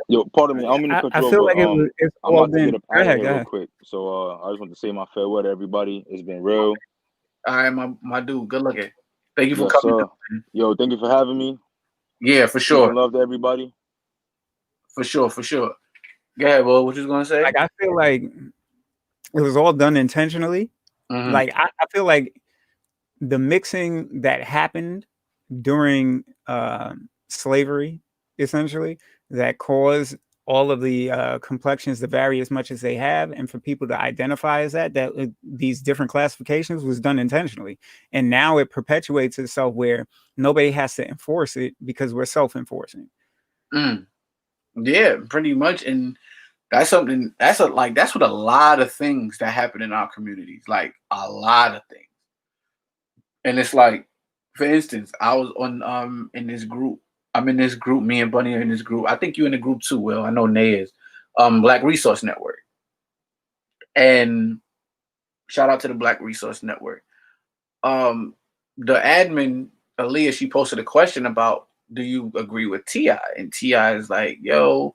Yo, pardon me. I'm gonna cut you I feel over. like it's I'm all about to been. get up Go out of ahead, here real quick. So I just want to say my farewell to everybody. It's been real. All right, my dude. Good looking. Thank you for Yes, coming. sir. Yo, thank you for having me. Yeah, for sure. Love to everybody. For sure. Go ahead, Will. What you was gonna say? Like I feel like it was all done intentionally. Mm-hmm. Like I feel like the mixing that happened during slavery, essentially, that caused all of the complexions to vary as much as they have, and for people to identify as that these different classifications was done intentionally, and now it perpetuates itself where nobody has to enforce it because we're self-enforcing. Yeah, pretty much, and that's something. That's what a lot of things that happen in our communities, like a lot of things. And it's like, for instance, I was on in this group. I'm in this group. Me and Bunny are in this group. I think you're in the group too, Will. I know Nay is. Black Resource Network. And shout out to the Black Resource Network. The admin, Aaliyah, she posted a question about, do you agree with T.I.? And T.I. is like, yo,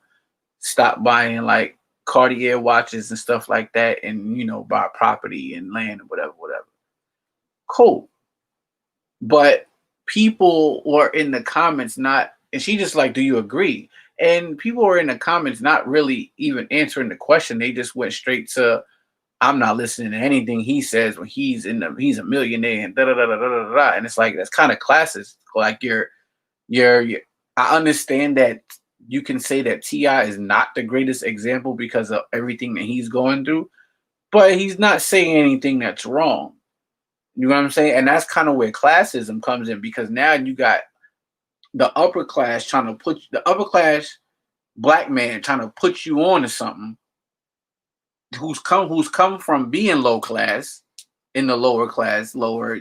stop buying like Cartier watches and stuff like that, and buy property and land and whatever. Cool. But people were in the comments and she just like, do you agree? And people were in the comments not really even answering the question. They just went straight to, I'm not listening to anything he says when he's he's a millionaire and da da da da da da da. And it's like that's kind of classist. Like you're I understand that you can say that T.I. is not the greatest example because of everything that he's going through, but he's not saying anything that's wrong. You know what I'm saying? And that's kind of where classism comes in, because now you got the upper class trying to put the upper class black man trying to put you on to something who's come from being low class in the lower class, lower,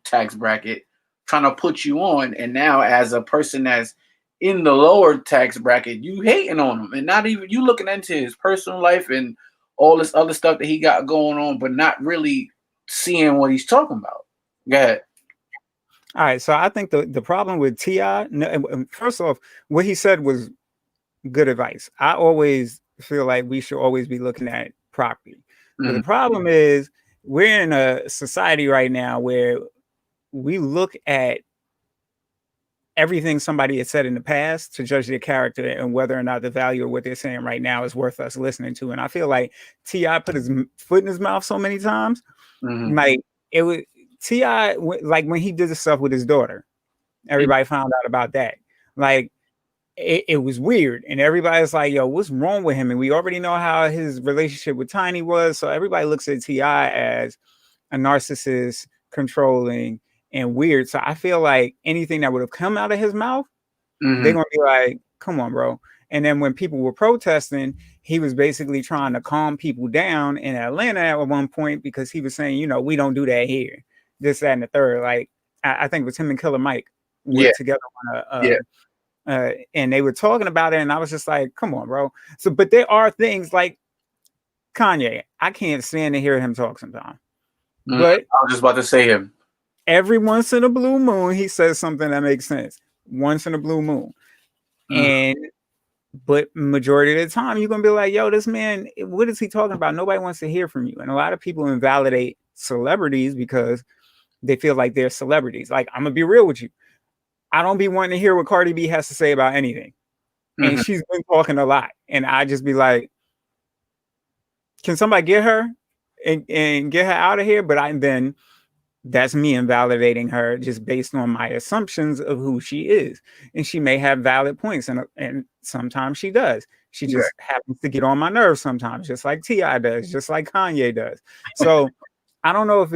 tax bracket, trying to put you on. And now as a person that's in the lower tax bracket, you hating on him, and not even you looking into his personal life and all this other stuff that he got going on, but not really seeing what he's talking about. Go ahead. All right, so I think the problem with T.I., first off, what he said was good advice. I always feel like we should always be looking at property. But the problem is we're in a society right now where we look at everything somebody has said in the past to judge their character and whether or not the value of what they're saying right now is worth us listening to. And I feel like T.I. put his foot in his mouth so many times. Like it was T.I., like when he did the stuff with his daughter, everybody found out about that. Like it was weird, and everybody's like, yo, what's wrong with him? And we already know how his relationship with Tiny was, so everybody looks at T.I. as a narcissist, controlling, and weird. So I feel like anything that would have come out of his mouth, they're gonna be like, come on, bro. And then when people were protesting, he was basically trying to calm people down in Atlanta at one point, because he was saying, we don't do that here, this, that, and the third. Like I think it was him and Killer Mike were together on and they were talking about it, and I was just like, come on, bro. So, but there are things like Kanye, I can't stand to hear him talk sometimes. But I was just about to say him. Every once in a blue moon, he says something that makes sense. Once in a blue moon. But majority of the time, you're going to be like, yo, this man, what is he talking about? Nobody wants to hear from you. And a lot of people invalidate celebrities because they feel like they're celebrities. Like, I'm going to be real with you. I don't be wanting to hear what Cardi B has to say about anything. And she's been talking a lot. And I just be like, can somebody get her and get her out of here? But then that's me invalidating her just based on my assumptions of who she is. And she may have valid points. And sometimes she does. She just happens to get on my nerves sometimes, just like T.I. does, just like Kanye does. So I don't know if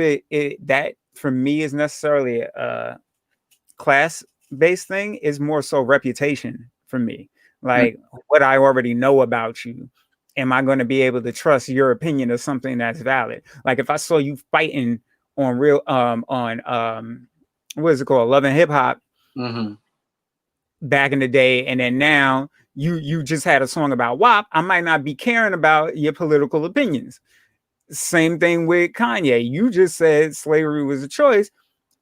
that for me is necessarily a class-based thing. Is more so reputation for me. Like what I already know about you. Am I going to be able to trust your opinion of something that's valid? Like if I saw you fighting on what is it called, Love and Hip Hop back in the day, and then now you just had a song about WAP, I might not be caring about your political opinions. Same thing with Kanye. You just said slavery was a choice.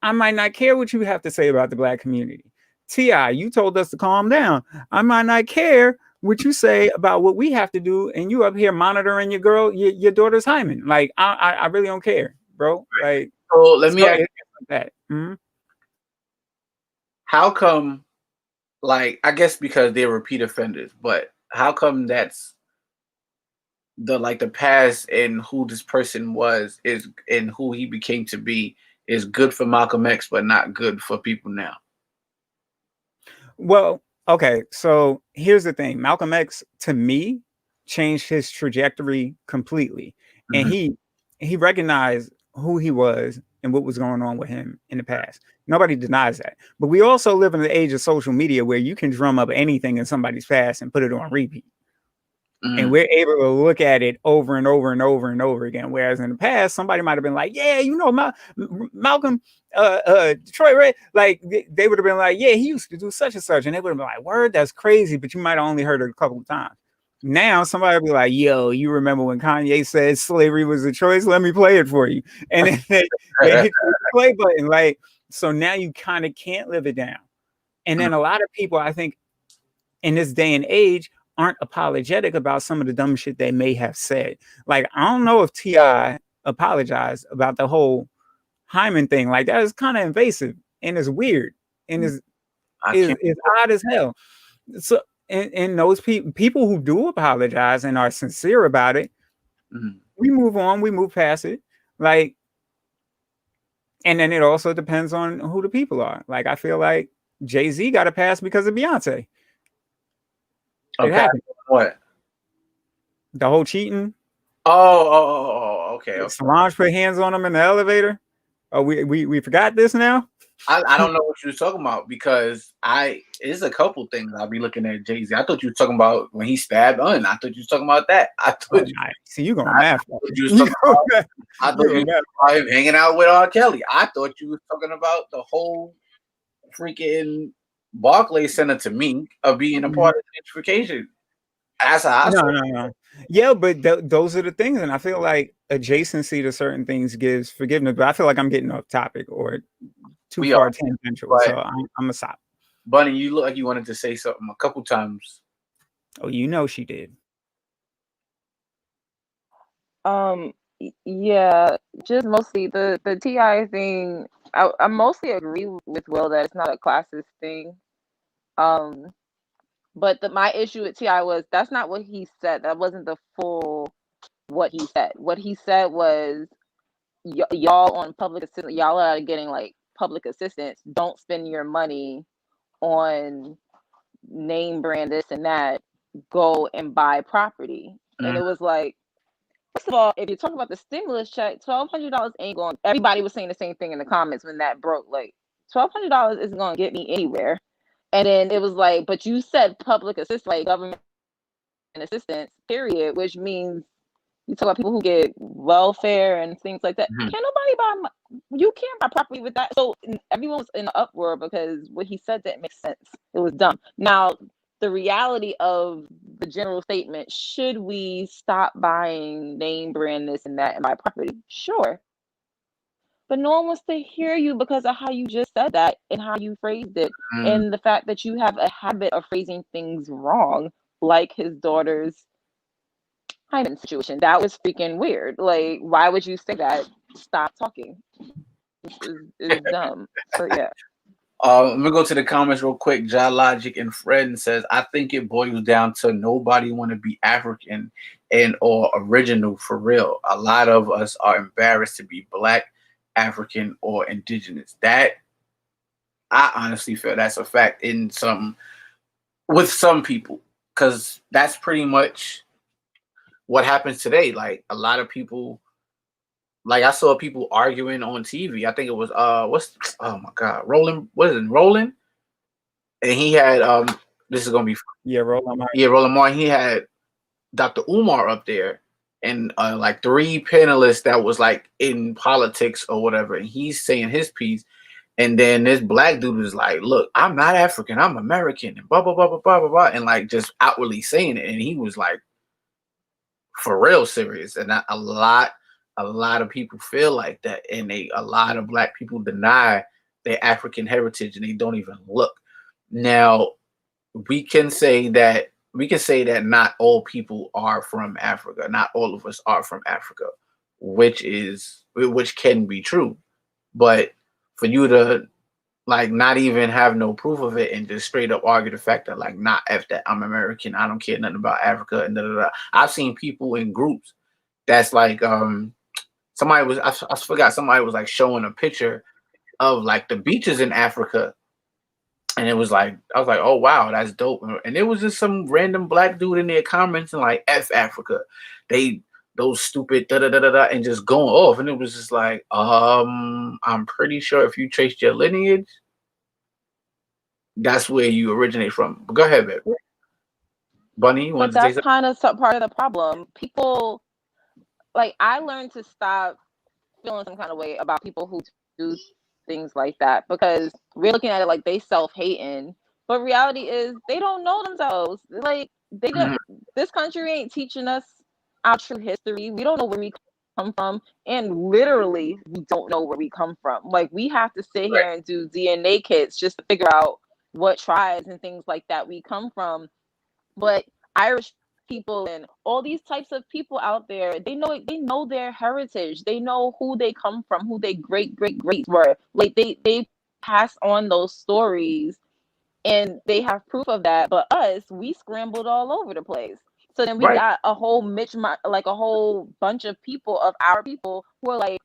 I might not care what you have to say about the Black community. T.I., you told us to calm down. I might not care what you say about what we have to do, and you up here monitoring your daughter's hymen. Like I really don't care, bro. Like, so let me ask you that. How come? Like, I guess because they're repeat offenders, but how come that's the past and who this person was is and who he became to be is good for Malcolm X, but not good for people now? Well, okay, so here's the thing. Malcolm X, to me, changed his trajectory completely. And he recognized who he was and what was going on with him in the past. Nobody denies that. But we also live in the age of social media where you can drum up anything in somebody's past and put it on repeat. And we're able to look at it over and over and over and over again. Whereas in the past, somebody might have been like, yeah, Malcolm, Detroit Red, like they would have been like, yeah, he used to do such and such. And they would have been like, word, that's crazy. But you might have only heard it a couple of times. Now somebody will be like, yo, you remember when Kanye said slavery was a choice? Let me play it for you. And then they hit the play button. Like, so now you kind of can't live it down. And then a lot of people, I think, in this day and age, aren't apologetic about some of the dumb shit they may have said. Like, I don't know if T.I. apologized about the whole hymen thing. Like, that is kind of invasive and it's weird and is odd as hell. So and those people who do apologize and are sincere about it, we move on, we move past it. Like, and then it also depends on who the people are. Like, I feel like Jay-Z got a pass because of Beyonce. It happened. What? The whole cheating. Okay. Solange put hands on him in the elevator. Oh, we forgot this now. I don't know what you were talking about because it's a couple things I'll be looking at Jay-Z. I thought you were talking about when he stabbed Un. I thought you were talking about that. I thought see you going mad. I thought you were talking about him hanging out with R. Kelly. I thought you were talking about the whole freaking Barclays Center to me of being a part of the gentrification. That's how I saw it. No. Yeah, but those are the things, and I feel like adjacency to certain things gives forgiveness. But I feel like I'm getting off topic or too far tangential, so I'm gonna stop. Bunny, you look like you wanted to say something a couple times. Oh, you know she did. Yeah, just mostly the T.I. thing. I mostly agree with Will that it's not a classist thing. But my issue with T.I. was that's not what he said. That wasn't the full what he said. What he said was y'all on public assistance, y'all are getting like public assistance. Don't spend your money on name brand this and that. Go and buy property. And it was like, first of all, if you talk about the stimulus check, $1,200 ain't going. Everybody was saying the same thing in the comments when that broke. Like, $1,200 isn't going to get me anywhere. And then it was like, but you said public assistance, like government assistance, period, which means you talk about people who get welfare and things like that. Can't nobody buy? You can't buy property with that. So everyone was in an uproar because what he said didn't make sense. It was dumb. Now, the reality of the general statement, should we stop buying name brand this and that and buy property? Sure. But no one wants to hear you because of how you just said that and how you phrased it. And the fact that you have a habit of phrasing things wrong, like his daughter's situation. That was freaking weird. Like, why would you say that? Stop talking. This is dumb. So yeah. Let me go to the comments real quick. Ja Logic and Fred says, I think it boils down to nobody want to be African and or original for real. A lot of us are embarrassed to be Black, African, or indigenous. That I honestly feel that's a fact with some people, because that's pretty much what happens today. Like a lot of people, like I saw people arguing on TV. I think it was Roland, what is it, Roland? And he had this is gonna be Roland Martin. He had Dr. Umar up there and like 3 panelists that was like in politics or whatever, and he's saying his piece, and then this Black dude is like, look, I'm not African, I'm American, and blah blah blah blah blah blah blah, and like just outwardly saying it, and he was like for real serious. And a lot of people feel like that, and a lot of Black people deny their African heritage and they don't even look. Now we can say that not all people are from Africa. Not all of us are from Africa, which can be true. But for you to like not even have no proof of it and just straight up argue the fact that like, not F that, I'm American, I don't care nothing about Africa and da da da. I've seen people in groups that's like somebody was like showing a picture of like the beaches in Africa. And it was like, I was like, oh wow, that's dope. And it was just some random Black dude in there commenting like F Africa. Those stupid da da da da da, and just going off. And it was just like, I'm pretty sure if you traced your lineage, that's where you originate from. But go ahead, babe. Bunny, you want to say something? That's kind of part of the problem. People, like, I learned to stop feeling some kind of way about people who do things like that, because we're looking at it like they self-hating, but reality is they don't know themselves. Like, they don't. This country ain't teaching us our true history. We don't know where we come from, and literally we don't know where we come from. Like, we have to sit here and do DNA kits just to figure out what tribes and things like that we come from. But Irish people and all these types of people out there, they know their heritage. They know who they come from, who their great greats were. Like, they pass on those stories and they have proof of that. But us, we scrambled all over the place. So then we Right. got a whole like a whole bunch of people of our people who are like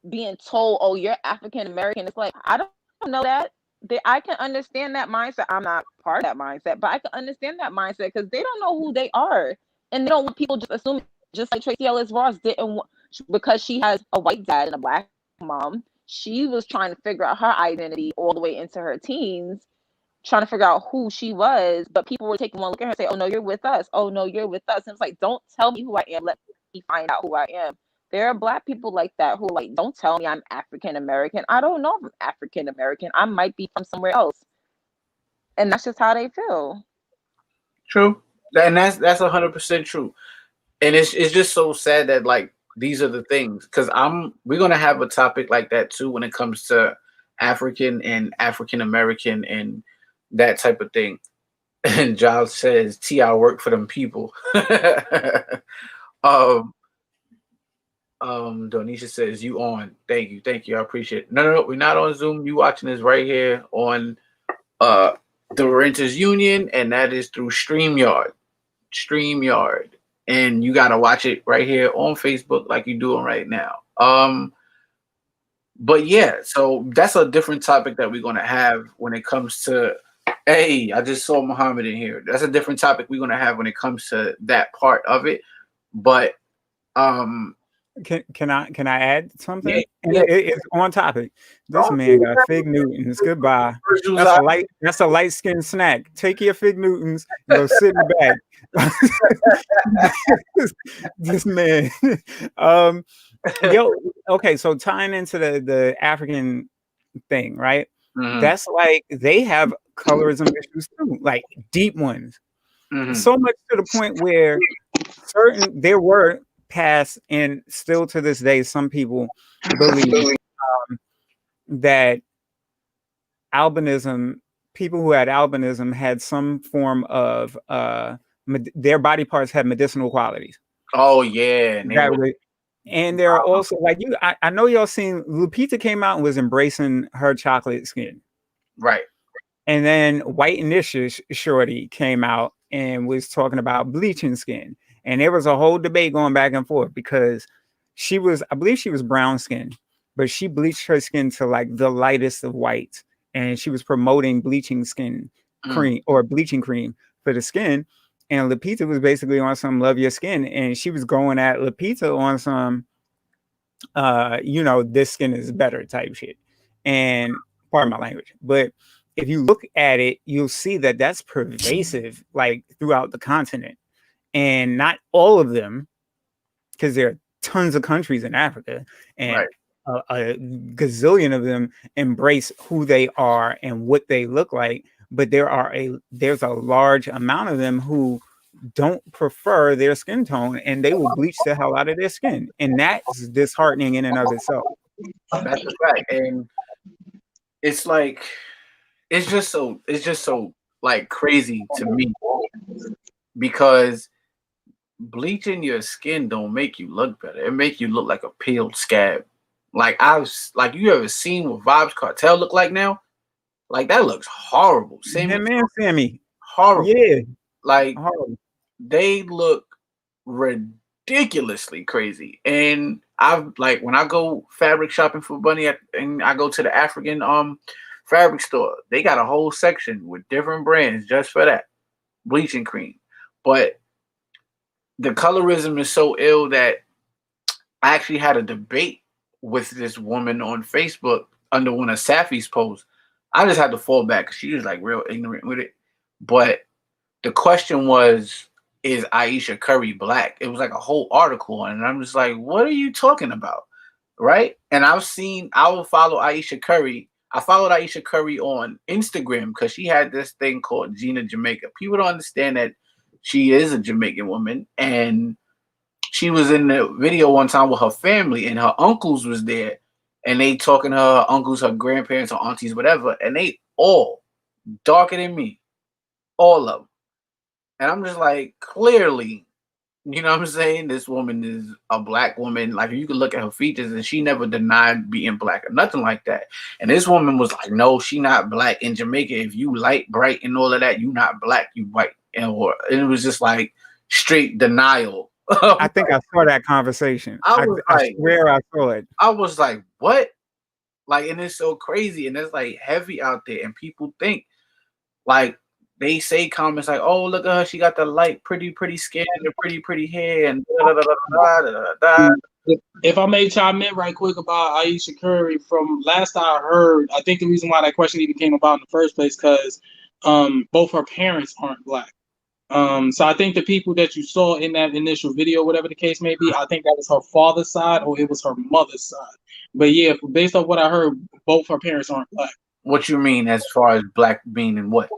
being told, "Oh, you're African American." It's like, I don't know that. I can understand that mindset. I'm not part of that mindset, but I can understand that mindset because they don't know who they are, and they don't want people just assuming. Just like Tracy Ellis Ross didn't, because she has a white dad and a black mom. She was trying to figure out her identity all the way into her teens, trying to figure out who she was. But people were taking one look at her and say, "Oh no, you're with us. Oh no, you're with us." And it's like, don't tell me who I am. Let me find out who I am. There are Black people like that who like, don't tell me I'm African American. I don't know if I'm African American. I might be from somewhere else, and that's just how they feel. True, and that's 100% true. And it's just so sad that like these are the things, because we're gonna have a topic like that too when it comes to African and African American and that type of thing. And Giles says, "T.I. work for them people." Donisha says, "You on? Thank you, I appreciate it." No, we're not on Zoom. You watching this right here on the Renters Union, and that is through StreamYard. And you gotta watch it right here on Facebook like you're doing right now. But yeah, so that's a different topic that we're gonna have when it comes to. Hey, I just saw Muhammad in here. That's a different topic we're gonna have when it comes to that part of it. But Can I add something? Yeah, And yeah. it's on topic. This man got Fig Newtons. Goodbye. That's a light skinned snack. Take your Fig Newtons and go sit in the back. this man. Okay. So tying into the African thing, right? Mhm. That's like they have colorism issues too, like deep ones. Mhm. So much to the point where there were past and still to this day, some people believe that albinism, people who had albinism had some form of their body parts had medicinal qualities. Oh yeah, and there are also like I know y'all seen Lupita came out and was embracing her chocolate skin, right? And then White Initiative Shorty came out and was talking about bleaching skin. And there was a whole debate going back and forth because I believe she was brown skin, but she bleached her skin to like the lightest of whites. And she was promoting bleaching skin cream or bleaching cream for the skin. And Lupita was basically on some love your skin. And she was going at Lupita on some, this skin is better type shit. And pardon my language. But if you look at it, you'll see that that's pervasive, like throughout the continent, and not all of them, because there are tons of countries in Africa, and a gazillion of them embrace who they are and what they look like. But there's a large amount of them who don't prefer their skin tone, and they will bleach the hell out of their skin, and that's disheartening in and of itself. That's a fact, and it's like. It's just so like crazy to me because bleaching your skin don't make you look better. It make you look like a peeled scab. Like you ever seen what Vibes Cartel look like now? Like that looks horrible. Sammy. Horrible. Yeah. Like horrible. They look ridiculously crazy. And I've like when I go fabric shopping for Bunny and I go to the African fabric store, they got a whole section with different brands just for that bleaching cream. But the colorism is so ill that I actually had a debate with this woman on Facebook under one of Safi's posts. I just had to fall back because she was like real ignorant with it. But the question was, is Aisha Curry black? It was like a whole article on it. And I'm just like, what are you talking about? Right? And I will follow Aisha Curry. I followed Aisha Curry on Instagram because she had this thing called Gina Jamaica. People don't understand that she is a Jamaican woman. And she was in the video one time with her family and her uncles was there. And they talking to her uncles, her grandparents, her aunties, whatever. And they all darker than me. All of them. And I'm just like, clearly, You know what I'm saying? This woman is a black woman. Like you can look at her features, and she never denied being black or nothing like that. And this woman was like, "No, she not black in Jamaica. If you light, bright, and all of that, you not black. You white." And it was just like straight denial. I think I saw that conversation. I was I like, swear I saw it. I was like, what? Like, and it's so crazy, and it's like heavy out there, and people think like they say comments like, "Oh, look at her, she got the light, pretty skin, and pretty hair, and da da da da da da da." If I may chime in right quick about Aisha Curry, from last I heard, I think the reason why that question even came about in the first place because both her parents aren't black. So I think the people that you saw in that initial video, whatever the case may be, I think that was her father's side or it was her mother's side. But yeah, based on what I heard, both her parents aren't black. What you mean as far as black meaning what?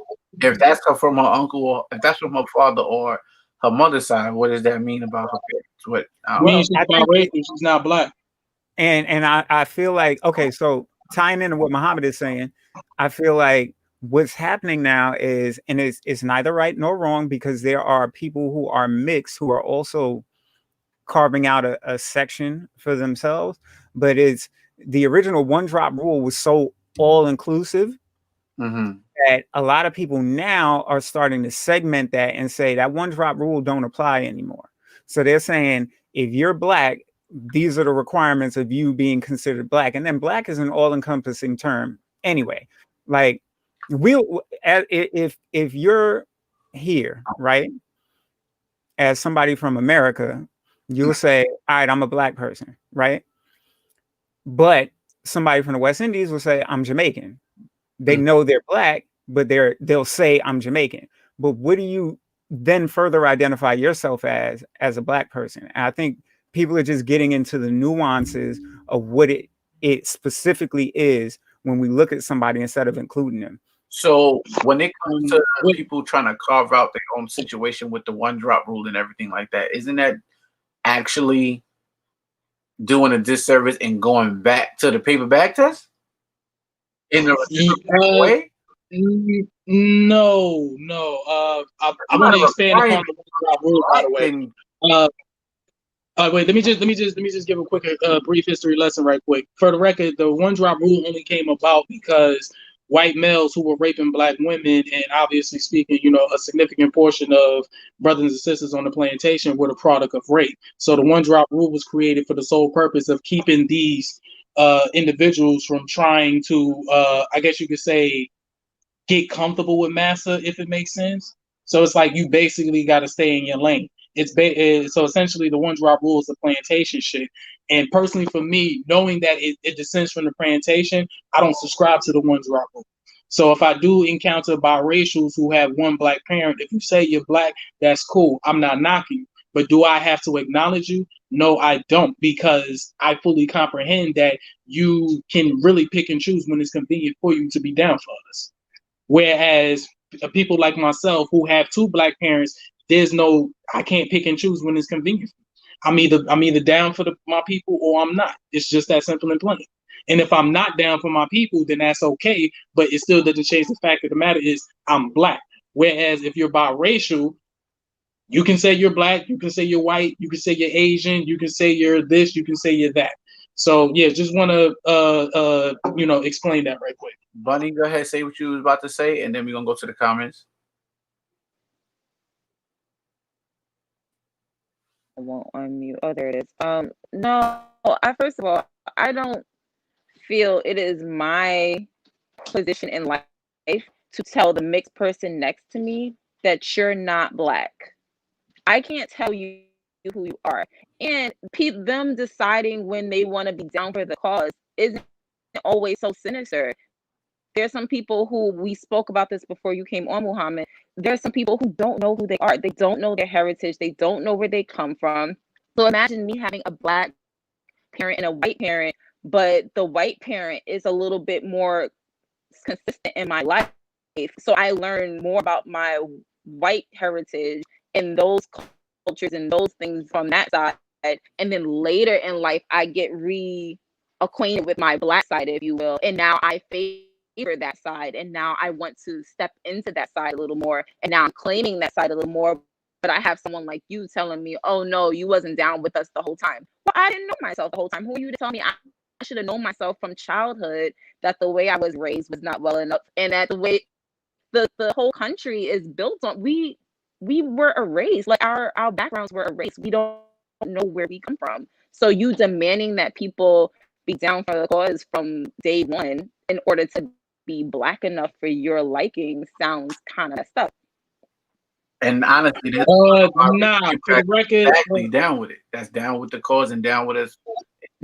If that's from her uncle, or if that's from her father or her mother's side, what does that mean about her parents? What? Means she's I think biracial, she's not black. and I feel like, okay, so tying into what Muhammad is saying, I feel like what's happening now is, and it's neither right nor wrong, because there are people who are mixed who are also carving out a section for themselves, but it's the original one drop rule was so all inclusive that a lot of people now are starting to segment that and say that one drop rule don't apply anymore. So they're saying if you're black, these are the requirements of you being considered black. And then black is an all-encompassing term anyway. Like if you're here, right, as somebody from America, you'll say, all right, I'm a black person, right? But somebody from the West Indies will say, I'm Jamaican. They know they're black, but they'll say I'm Jamaican. But what do you then further identify yourself as a black person? And I think people are just getting into the nuances of what it specifically is when we look at somebody instead of including them. So when it comes to people trying to carve out their own situation with the one drop rule and everything like that, isn't that actually doing a disservice and going back to the paper bag test in a way? No. I want to expand upon the one drop rule, by the way. Wait, let me just give a quick brief history lesson right quick. For the record, the one drop rule only came about because white males who were raping black women, and obviously speaking, a significant portion of brothers and sisters on the plantation were the product of rape. So the one drop rule was created for the sole purpose of keeping these individuals from trying to, I guess you could say, get comfortable with massa, if it makes sense. So it's like you basically got to stay in your lane. So essentially the one drop rule is the plantation shit. And personally for me, knowing that it descends from the plantation, I don't subscribe to the one drop rule. So if I do encounter biracials who have one black parent, if you say you're black, that's cool. I'm not knocking you. But do I have to acknowledge you? No, I don't, because I fully comprehend that you can really pick and choose when it's convenient for you to be down for us. Whereas people like myself who have two black parents, I can't pick and choose when it's convenient. I'm either down for my people or I'm not. It's just that simple and plain. And if I'm not down for my people, then that's okay. But it still doesn't change the fact of the matter is I'm black. Whereas if you're biracial, you can say you're black, you can say you're white, you can say you're Asian, you can say you're this, you can say you're that. So yeah, just want to explain that right quick. Bunny, go ahead, say what you was about to say, and then we're gonna go to the comments. I won't unmute. Oh, there it is. No, first of all, I don't feel it is my position in life to tell the mixed person next to me that you're not black. I can't tell you who you are. And them deciding when they want to be down for the cause isn't always so sinister. There's some people who, we spoke about this before you came on, Muhammad. There's some people who don't know who they are. They don't know their heritage. They don't know where they come from. So imagine me having a black parent and a white parent, but the white parent is a little bit more consistent in my life. So I learn more about my white heritage and those cultures and those things from that side. And then later in life, I get reacquainted with my black side, if you will. And now I favor that side. And now I want to step into that side a little more. And now I'm claiming that side a little more. but I have someone like you telling me, oh no, you wasn't down with us the whole time. Well, I didn't know myself the whole time. Who are you to tell me? I should have known myself from childhood that the way I was raised was not well enough, and that the way the whole country is built on, we were erased. Like our backgrounds were erased. We don't know where we come from. So you demanding that people be down for the cause from day one in order to be Black enough for your liking sounds kind of messed up. And honestly, that's nah, for the record, exactly down with it. That's down with the cause and down with us.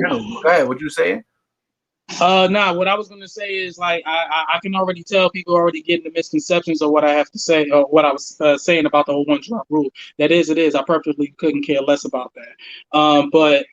Go ahead, what you saying? Nah, what I was gonna say is like I can already tell people are already getting the misconceptions of what I have to say, or what I was saying about the whole one drop rule. That is, it is. I perfectly couldn't care less about that. But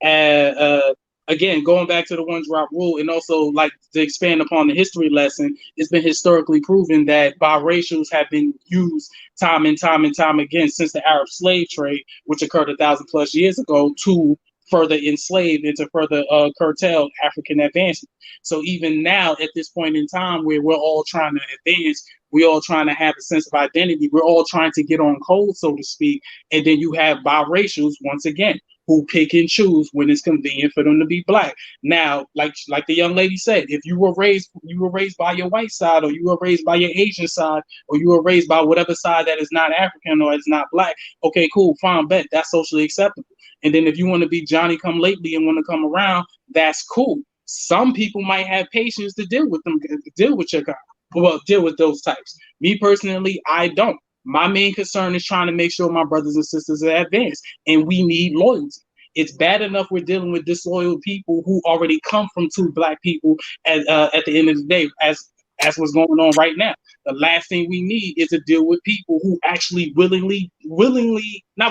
again, going back to the one drop rule, and also like to expand upon the history lesson, it's been historically proven that biracials have been used time and time and time again since the Arab slave trade, which occurred 1,000+ years ago, to further enslave and to further curtail African advancement. So even now, at this point in time where we're all trying to advance, we're all trying to have a sense of identity, we're all trying to get on code, so to speak, and then you have biracials, once again, who pick and choose when it's convenient for them to be Black. Now, like the young lady said, if you were raised by your white side, or you were raised by your Asian side, or you were raised by whatever side that is not African or is not Black, okay, cool, fine, bet, that's socially acceptable. And then if you want to be Johnny come lately and want to come around, that's cool. Some people might have patience to deal with them, deal with your guy, well, deal with those types. Me personally, I don't. My main concern is trying to make sure my brothers and sisters are advanced, and we need loyalty. It's bad enough we're dealing with disloyal people who already come from two Black people at the end of the day, as what's going on right now. The last thing we need is to deal with people who actually not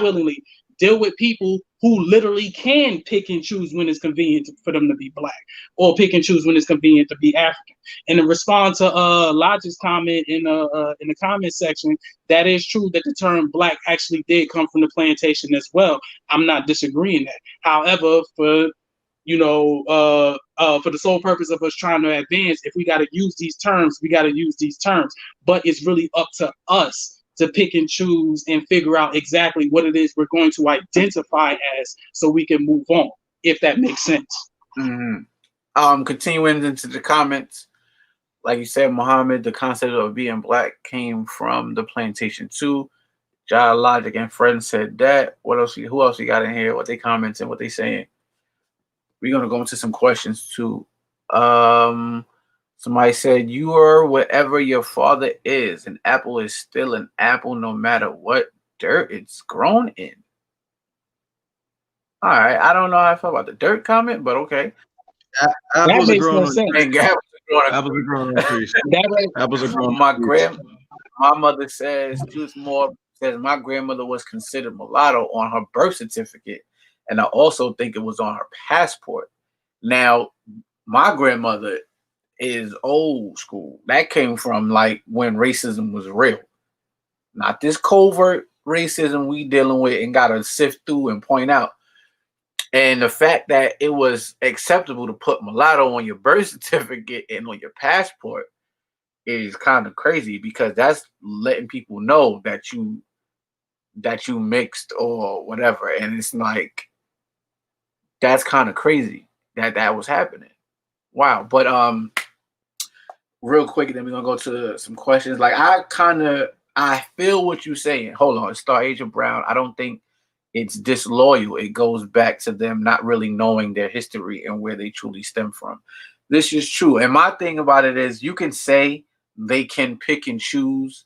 willingly, deal with people who literally can pick and choose when it's convenient for them to be Black, or pick and choose when it's convenient to be African. And in response to Lodge's comment in the comment section, that is true that the term Black actually did come from the plantation as well. I'm not disagreeing that. However, for the sole purpose of us trying to advance, if we got to use these terms, we got to use these terms. But it's really up to us to pick and choose and figure out exactly what it is we're going to identify as, so we can move on, if that makes sense. Mm-hmm. Continuing into the comments, like you said, Muhammad, the concept of being Black came from the plantation too. John Logic and Friends said that. What else? Who else we got in here? What they commenting? What they saying? We're gonna go into some questions too. Somebody said, you are whatever your father is. An apple is still an apple no matter what dirt it's grown in. All right. I don't know how I feel about the dirt comment, but okay. Apples are growing on trees. Apples are growing. My mother says, my grandmother was considered mulatto on her birth certificate. And I also think it was on her passport. Now, my grandmother is old school. That came from like when racism was real, not this covert racism we dealing with and gotta sift through and point out. And the fact that it was acceptable to put mulatto on your birth certificate and on your passport is kind of crazy, because that's letting people know that you mixed or whatever. And it's like, that's kind of crazy that was happening. Wow. But real quick, then we're gonna go to some questions. Like I feel what you're saying. Hold on, Star Agent Brown. I don't think it's disloyal. It goes back to them not really knowing their history and where they truly stem from. This is true. And my thing about it is, you can say they can pick and choose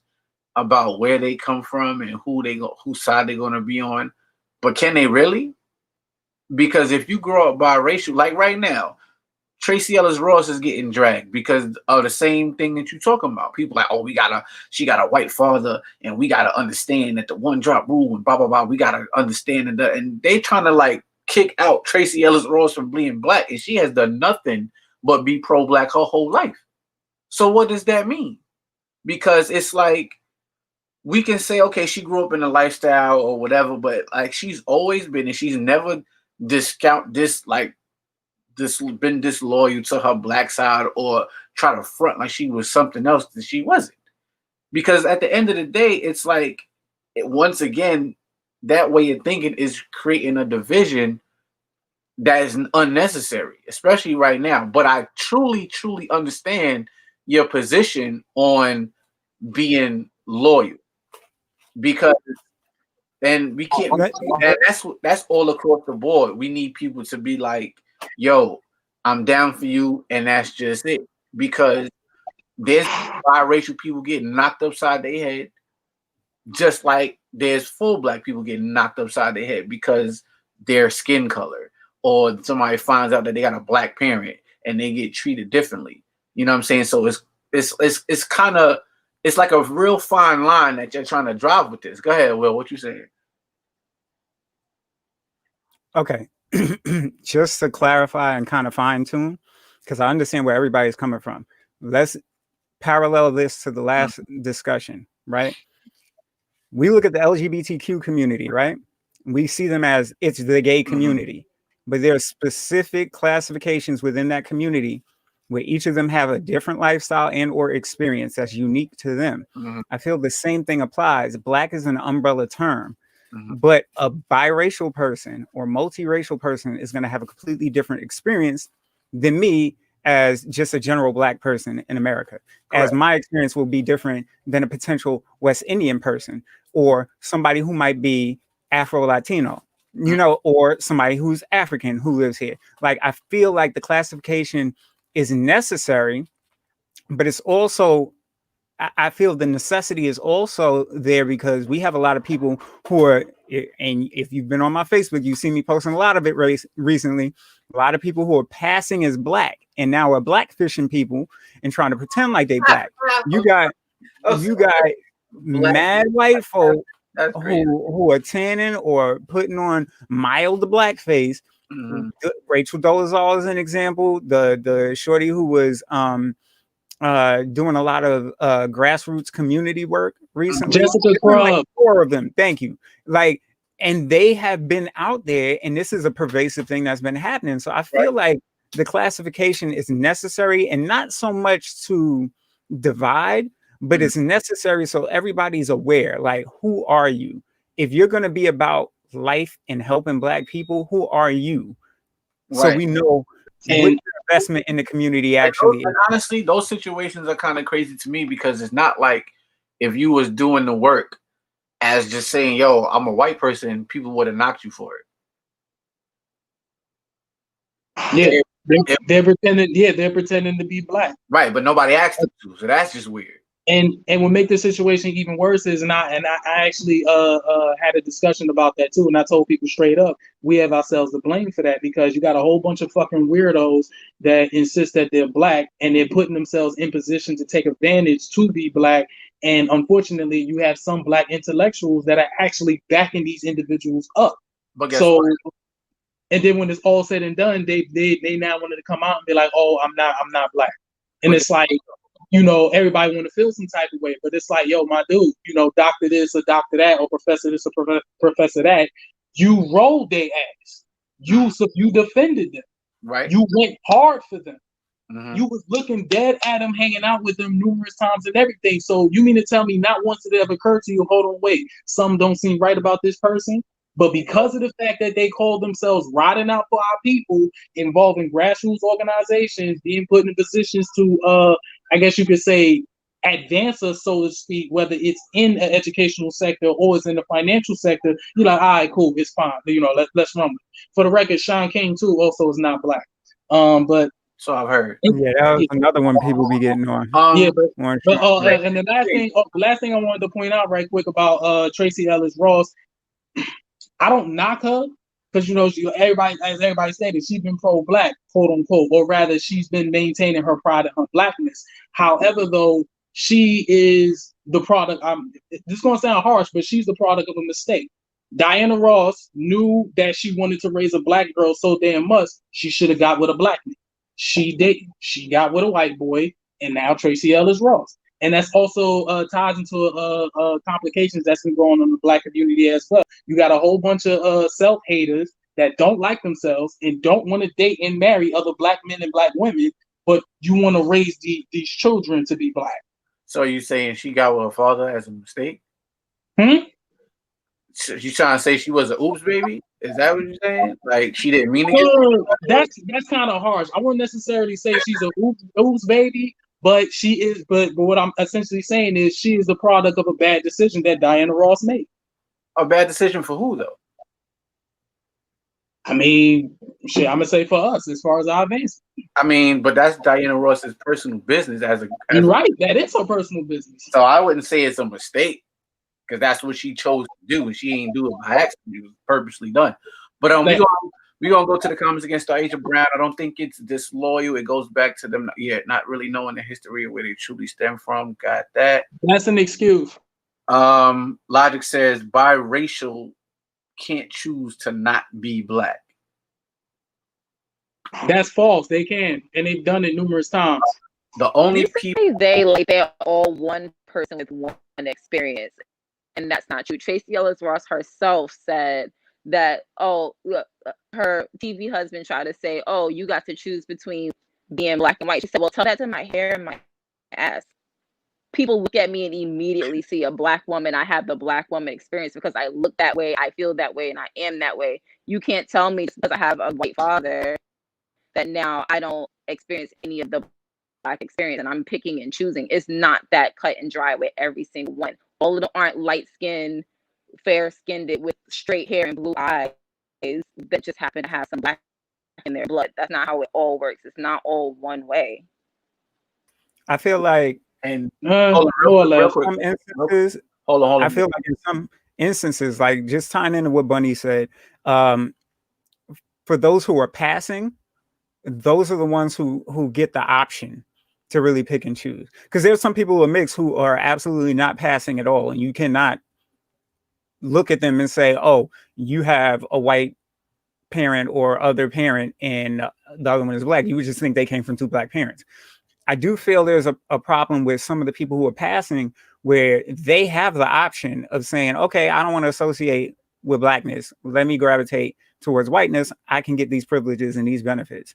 about where they come from and whose side they're gonna be on, but can they really? Because if you grow up biracial, like right now, Tracy Ellis Ross is getting dragged because of the same thing that you're talking about. People like, oh, she got a white father, and we gotta understand that the one drop rule and blah blah blah. We gotta understand that, and they trying to like kick out Tracy Ellis Ross from being Black, and she has done nothing but be pro-Black her whole life. So what does that mean? Because it's like, we can say, okay, she grew up in a lifestyle or whatever, but like she's always been, and she's never been disloyal to her Black side or try to front like she was something else that she wasn't. Because at the end of the day, it's like, once again, that way of thinking is creating a division that is unnecessary, especially right now. But I truly, truly understand your position on being loyal, because and we can't. And that's all across the board. We need people to be like, "Yo, I'm down for you," and that's just it. Because there's biracial people getting knocked upside their head, just like there's full black people getting knocked upside their head because their skin color, or somebody finds out that they got a black parent and they get treated differently. You know what I'm saying? So it's kind of, it's like a real fine line that you're trying to drive with this. Go ahead, Will. What you saying? Okay, just to clarify and kind of fine tune, because I understand where everybody's coming from. Let's parallel this to the last discussion, right? We look at the LGBTQ community, right? We see them as it's the gay community, but there are specific classifications within that community where each of them have a different lifestyle and or experience that's unique to them. I feel the same thing applies. Black is an umbrella term, but a biracial person or multiracial person is going to have a completely different experience than me as just a general black person in America. Correct. As my experience will be different than a potential West Indian person or somebody who might be Afro-Latino, you know, or somebody who's African who lives here. Like, I feel like the classification is necessary, but it's also, I feel the necessity is also there because we have a lot of people who are, and if you've been on my Facebook, you see me posting a lot of it recently, a lot of people who are passing as black and now are blackfishing people and trying to pretend like they black. You got mad white folk who are tanning or putting on mild blackface. Rachel Dolezal is an example. The shorty who was doing a lot of grassroots community work recently. Jessica Crumb. Like 4 of them. Thank you. Like, and they have been out there, and this is a pervasive thing that's been happening. So I feel like the classification is necessary, and not so much to divide, but it's necessary so everybody's aware. Like, who are you? If you're going to be about life and helping black people, who are you? So we know what investment in the community actually is. Honestly, those situations are kind of crazy to me because it's not like if you was doing the work as just saying, yo, I'm a white person, people would have knocked you for it. Yeah, they're pretending. Yeah, they're pretending to be black. Right, but nobody asked them to, so that's just weird. And what make the situation even worse is, and I actually had a discussion about that too, and I told people straight up, we have ourselves to blame for that because you got a whole bunch of fucking weirdos that insist that they're black and they're putting themselves in position to take advantage to be black. And unfortunately, you have some black intellectuals that are actually backing these individuals up. But guess what? And then when it's all said and done, they now wanted to come out and be like, oh, I'm not black. And it's like, you know, everybody want to feel some type of way, but it's like, yo, my dude, you know, doctor this or doctor that, or professor this or professor that. You rolled their ass. You defended them. Right. You went hard for them. You was looking dead at them, hanging out with them numerous times and everything. So you mean to tell me not once did it ever occur to you, hold on, wait, something don't seem right about this person? But because of the fact that they call themselves riding out for our people, involving grassroots organizations, being put in positions to, I guess you could say, advance us, so to speak, whether it's in the educational sector or it's in the financial sector, you're like, all right, cool, it's fine. You know, let's run with it. For the record, Sean King, too, also is not black. But so I've heard. Yeah, that was another one people be getting on. And the last thing I wanted to point out right quick about Tracy Ellis Ross, I don't knock her because, you know, everybody stated, she's been pro-black, quote unquote, or rather she's been maintaining her pride and her blackness. However, though, she is the product, this is going to sound harsh, but she's the product of a mistake. Diana Ross knew that she wanted to raise a black girl so damn much, she should have got with a black man. She didn't. She got with a white boy, and now Tracy Ellis Ross. And that's also ties into complications that's been going on in the black community as well. You got a whole bunch of self-haters that don't like themselves and don't want to date and marry other black men and black women, but you want to raise these children to be black. So you saying she got with her father as a mistake? You trying to say she was a oops baby? Is that what you're saying? Like she didn't mean to get that's kind of harsh. I wouldn't necessarily say she's a oops baby, but she is. But what I'm essentially saying is she is the product of a bad decision that Diana Ross made. A bad decision for who though? I mean, shit. I'm gonna say for us as far as our advancement. I mean, but that's Diana Ross's personal business You're right. That is her personal business. So I wouldn't say it's a mistake because that's what she chose to do, and she ain't do it by accident. It was purposely done. But we gonna go to the comments against Asia Brown. I don't think it's disloyal. It goes back to them, not really knowing the history of where they truly stem from. Got that? That's an excuse. Logic says biracial can't choose to not be black. That's false. They can, and they've done it numerous times. The only people they're all one person with one experience, and that's not true. Tracy Ellis Ross herself said that her TV husband tried to say, "Oh, you got to choose between being black and white." She said, "Well, tell that to my hair and my ass." People look at me and immediately see a black woman. I have the black woman experience because I look that way, I feel that way, and I am that way. You can't tell me because I have a white father that now I don't experience any of the black experience and I'm picking and choosing. It's not that cut and dry with every single one. All of them aren't light-skinned, fair-skinned with straight hair and blue eyes that just happen to have some black in their blood. That's not how it all works. It's not all one way. I feel like and hold on. I feel like in some instances, like just tying into what Bunny said, for those who are passing, those are the ones who get the option to really pick and choose. Because there's some people who are mixed who are absolutely not passing at all, and you cannot look at them and say, "Oh, you have a white parent or other parent, and the other one is black." You would just think they came from two black parents. I do feel there's a problem with some of the people who are passing where they have the option of saying, okay, I don't want to associate with blackness. Let me gravitate towards whiteness. I can get these privileges and these benefits.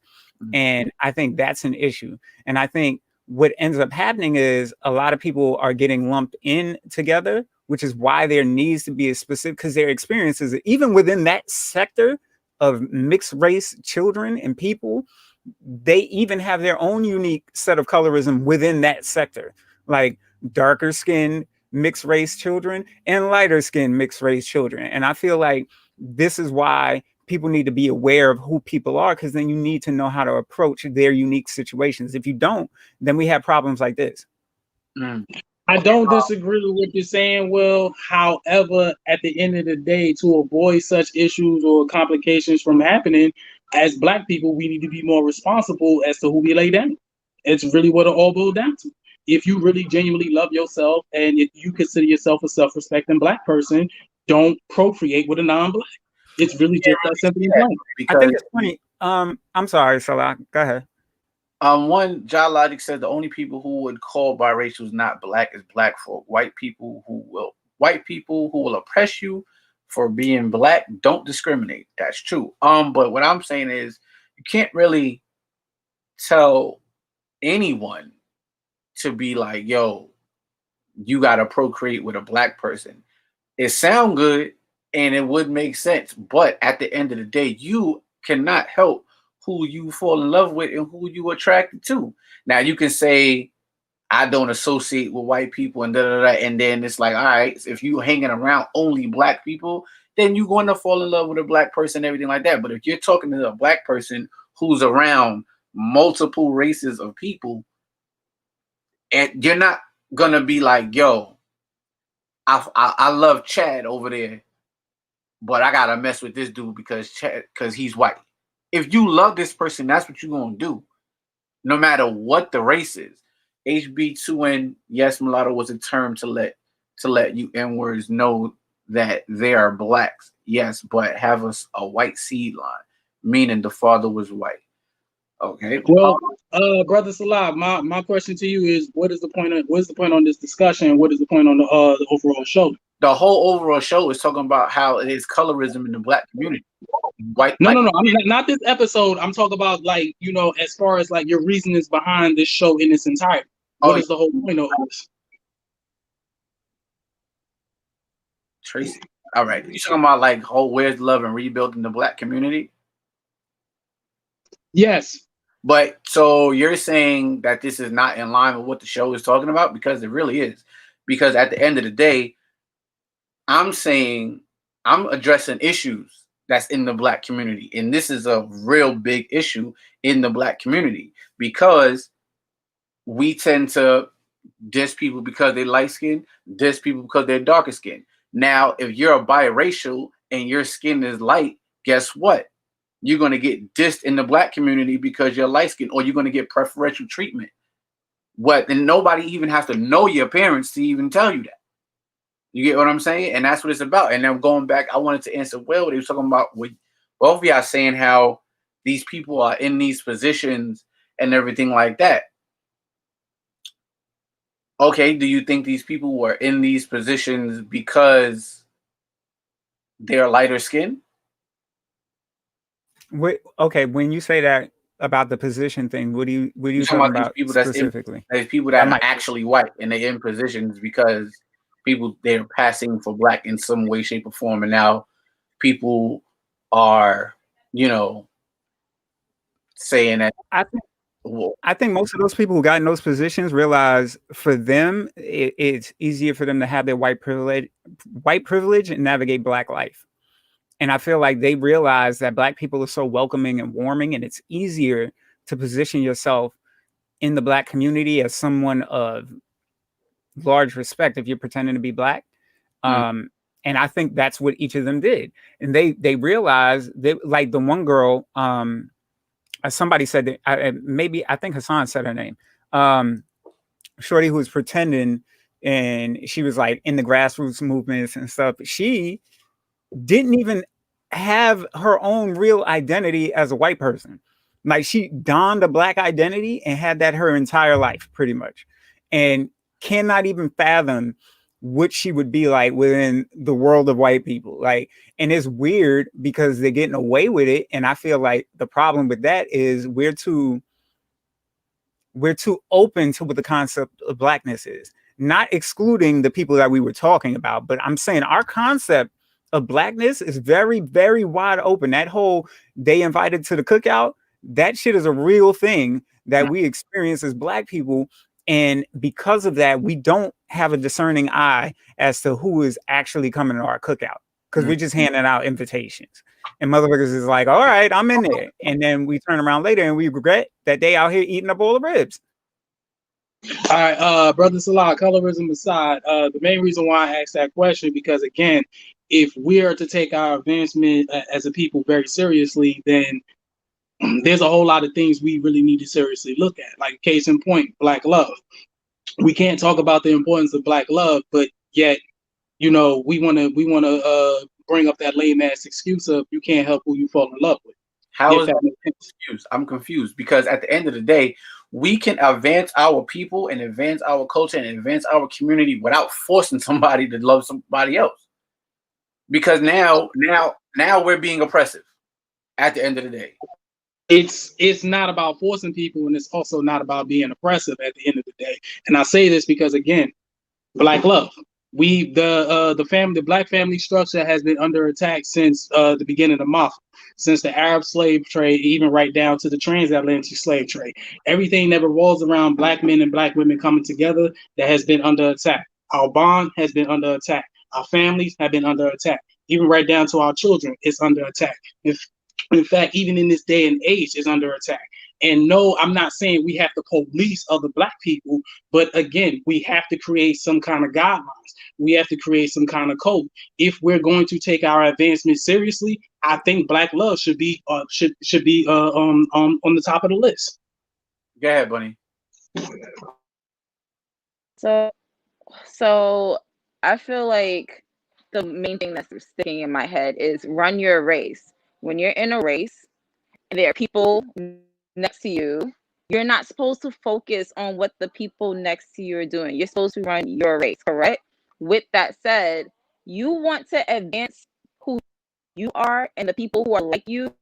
And I think that's an issue. And I think what ends up happening is a lot of people are getting lumped in together, which is why there needs to be a specific, because their experiences, even within that sector of mixed race children and people, they even have their own unique set of colorism within that sector, like darker skinned mixed race children and lighter skinned mixed race children. And I feel like this is why people need to be aware of who people are, because then you need to know how to approach their unique situations. If you don't, then we have problems like this. I don't disagree with what you're saying, Will. However, at the end of the day, to avoid such issues or complications from happening, as Black people, we need to be more responsible as to who we lay down. It's really what it all boils down to. If you really genuinely love yourself and if you consider yourself a self-respecting Black person, don't procreate with a non-Black. It's really just that simple and plain. I think it's funny. I'm sorry, Salah. Go ahead. One, John Logic said the only people who would call biracials not black is black folk. White people who will oppress you for being black don't discriminate. That's true. But what I'm saying is you can't really tell anyone to be like, yo, you gotta procreate with a black person. It sounds good and it would make sense, but at the end of the day, you cannot help who you fall in love with and who you attracted to. Now you can say, I don't associate with white people and and then it's like, all right, if you hanging around only black people, then you're going to fall in love with a black person, everything like that. But if you're talking to a black person who's around multiple races of people, and you're not gonna be like, yo, I love Chad over there, but I gotta mess with this dude because he's white. If you love this person, that's what you're gonna do, no matter what the race is. HB2N, yes, mulatto was a term to let you N-words know that they are blacks, yes, but have a white seed line, meaning the father was white. Okay. Well, Brother Salah, my question to you is, what is the point on this discussion? What is the point on the overall show? The whole overall show is talking about how it is colorism in the black community. White. No. I mean, not this episode. I'm talking about, like, you know, as far as like your reasonings behind this show in its entirety. What is the whole point of this? Tracy, All right. You talking about like where's love and rebuilding the black community? Yes. But so you're saying that this is not in line with what the show is talking about? Because it really is. Because at the end of the day, I'm saying I'm addressing issues that's in the black community. And this is a real big issue in the black community because we tend to diss people because they light skin, diss people because they're darker skin. Now, if you're a biracial and your skin is light, guess what? You're going to get dissed in the black community because you're light skin, or you're going to get preferential treatment. What? And nobody even has to know your parents to even tell you that. You get what I'm saying? And that's what it's about. And then going back, I wanted to answer Will. They were talking about with both of y'all saying how these people are in these positions and everything like that. Okay, do you think these people were in these positions because they're lighter skin? Okay, when you say that about the position thing, what are you talking about people specifically? There's people that are actually white and they're in positions because they're passing for black in some way, shape, or form, and now people are, saying that. I think most of those people who got in those positions realize for them it's easier for them to have their white privilege and navigate black life. And I feel like they realize that black people are so welcoming and warming, and it's easier to position yourself in the black community as someone of large respect if you're pretending to be black. And I think that's what each of them did. And they realized that, like the one girl, somebody said that I think Hassan said her name. Shorty who was pretending, and she was like in the grassroots movements and stuff. She didn't even have her own real identity as a white person. Like she donned a black identity and had that her entire life pretty much, and cannot even fathom what she would be like within the world of white people. Like, and it's weird because they're getting away with it. And I feel like the problem with that is we're too open to what the concept of blackness is, not excluding the people that we were talking about, but I'm saying our concept of blackness is very, very wide open. That whole they invited to the cookout, that shit is a real thing that we experience as black people. And because of that, we don't have a discerning eye as to who is actually coming to our cookout because we're just handing out invitations. And motherfuckers is like, all right, I'm in there. And then we turn around later and we regret that they out here eating a bowl of ribs. All right, Brother Salah, colorism aside, the main reason why I asked that question, because again, if we are to take our advancement as a people very seriously, then there's a whole lot of things we really need to seriously look at. Like case in point, Black love. We can't talk about the importance of Black love, but yet, we want to bring up that lame ass excuse of you can't help who you fall in love with. How is that an excuse? I'm confused because at the end of the day, we can advance our people and advance our culture and advance our community without forcing somebody to love somebody else. Because now we're being oppressive at the end of the day. It's not about forcing people, and it's also not about being oppressive at the end of the day. And I say this because again, Black love. The black family structure has been under attack since the beginning of Mafia, since the Arab slave trade, even right down to the transatlantic slave trade. Everything that revolves around black men and black women coming together that has been under attack. Our bond has been under attack. Our families have been under attack. Even right down to our children, it's under attack. In fact, even in this day and age, it's under attack. And no, I'm not saying we have to police other black people, but again, we have to create some kind of guidelines. We have to create some kind of code. If we're going to take our advancement seriously, I think Black love should be on the top of the list. Go ahead, Bunny. So I feel like the main thing that's sticking in my head is run your race. When you're in a race and there are people next to you, you're not supposed to focus on what the people next to you are doing. You're supposed to run your race, correct? With that said, you want to advance who you are and the people who are like you,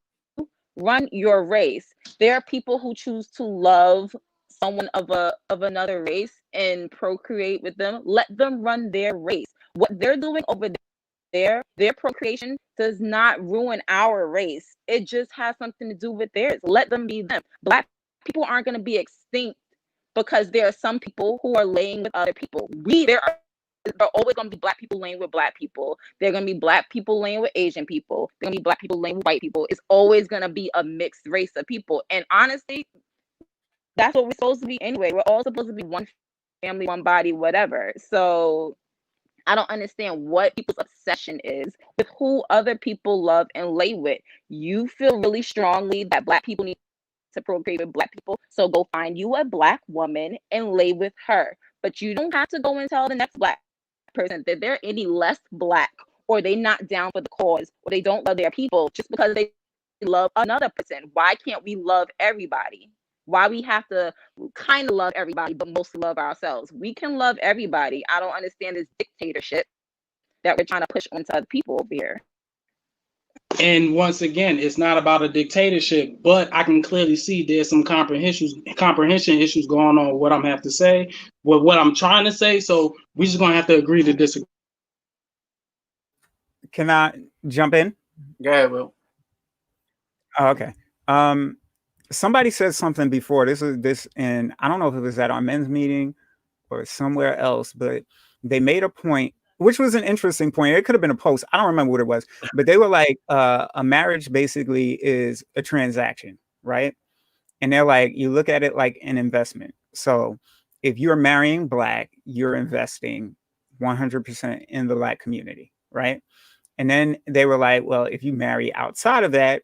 run your race. There are people who choose to love someone of another race and procreate with them. Let them run their race. What they're doing over their procreation does not ruin our race. It just has something to do with theirs. Let them be them. Black people aren't going to be extinct because there are some people who are laying with other people. There are always going to be Black people laying with Black people. There are going to be Black people laying with Asian people. There are going to be Black people laying with white people. It's always going to be a mixed race of people. And honestly, that's what we're supposed to be anyway. We're all supposed to be one family, one body, whatever. So I don't understand what people's obsession is with who other people love and lay with. You feel really strongly that Black people need to procreate with Black people, so go find you a Black woman and lay with her. But you don't have to go and tell the next Black person that they're any less Black, or they not down for the cause, or they don't love their people just because they love another person. Why can't we love everybody? Why we have to kind of love everybody, but mostly love ourselves? We can love everybody. I don't understand this dictatorship that we're trying to push onto other people over here. And once again, it's not about a dictatorship, but I can clearly see there's some comprehension issues going on with what I'm have to say, with what I'm trying to say. So we're just gonna have to agree to disagree. Can I jump in? Yeah, well. Oh, okay. Somebody said something before. This, and I don't know if it was at our men's meeting or somewhere else, but they made a point, which was an interesting point. It could have been a post. I don't remember what it was, but they were like, a marriage basically is a transaction, right? And they're like, you look at it like an investment. So if you're marrying Black, you're investing 100% in the Black community, right? And then they were like, well, if you marry outside of that,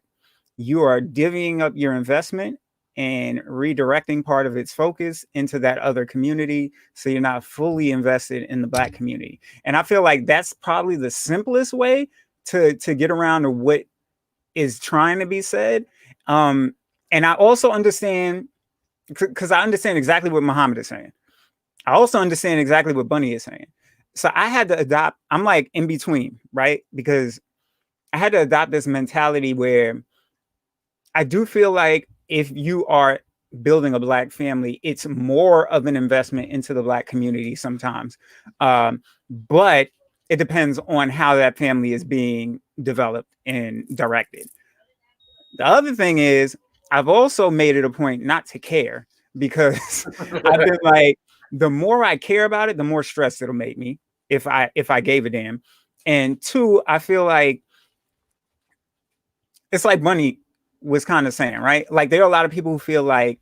you are divvying up your investment and redirecting part of its focus into that other community. So you're not fully invested in the Black community. And I feel like that's probably the simplest way to get around to what is trying to be said. And I also understand, because I understand exactly what Muhammad is saying. I also understand exactly what Bunny is saying. So I had to adopt, I'm like in between, right? Because I had to adopt this mentality where I do feel like if you are building a Black family, it's more of an investment into the Black community sometimes. But it depends on how that family is being developed and directed. The other thing is, I've also made it a point not to care, because I've been like, the more I care about it, the more stressed it'll make me if I gave a damn. And two, I feel like it's like Bunny was kind of saying, right? Like there are a lot of people who feel like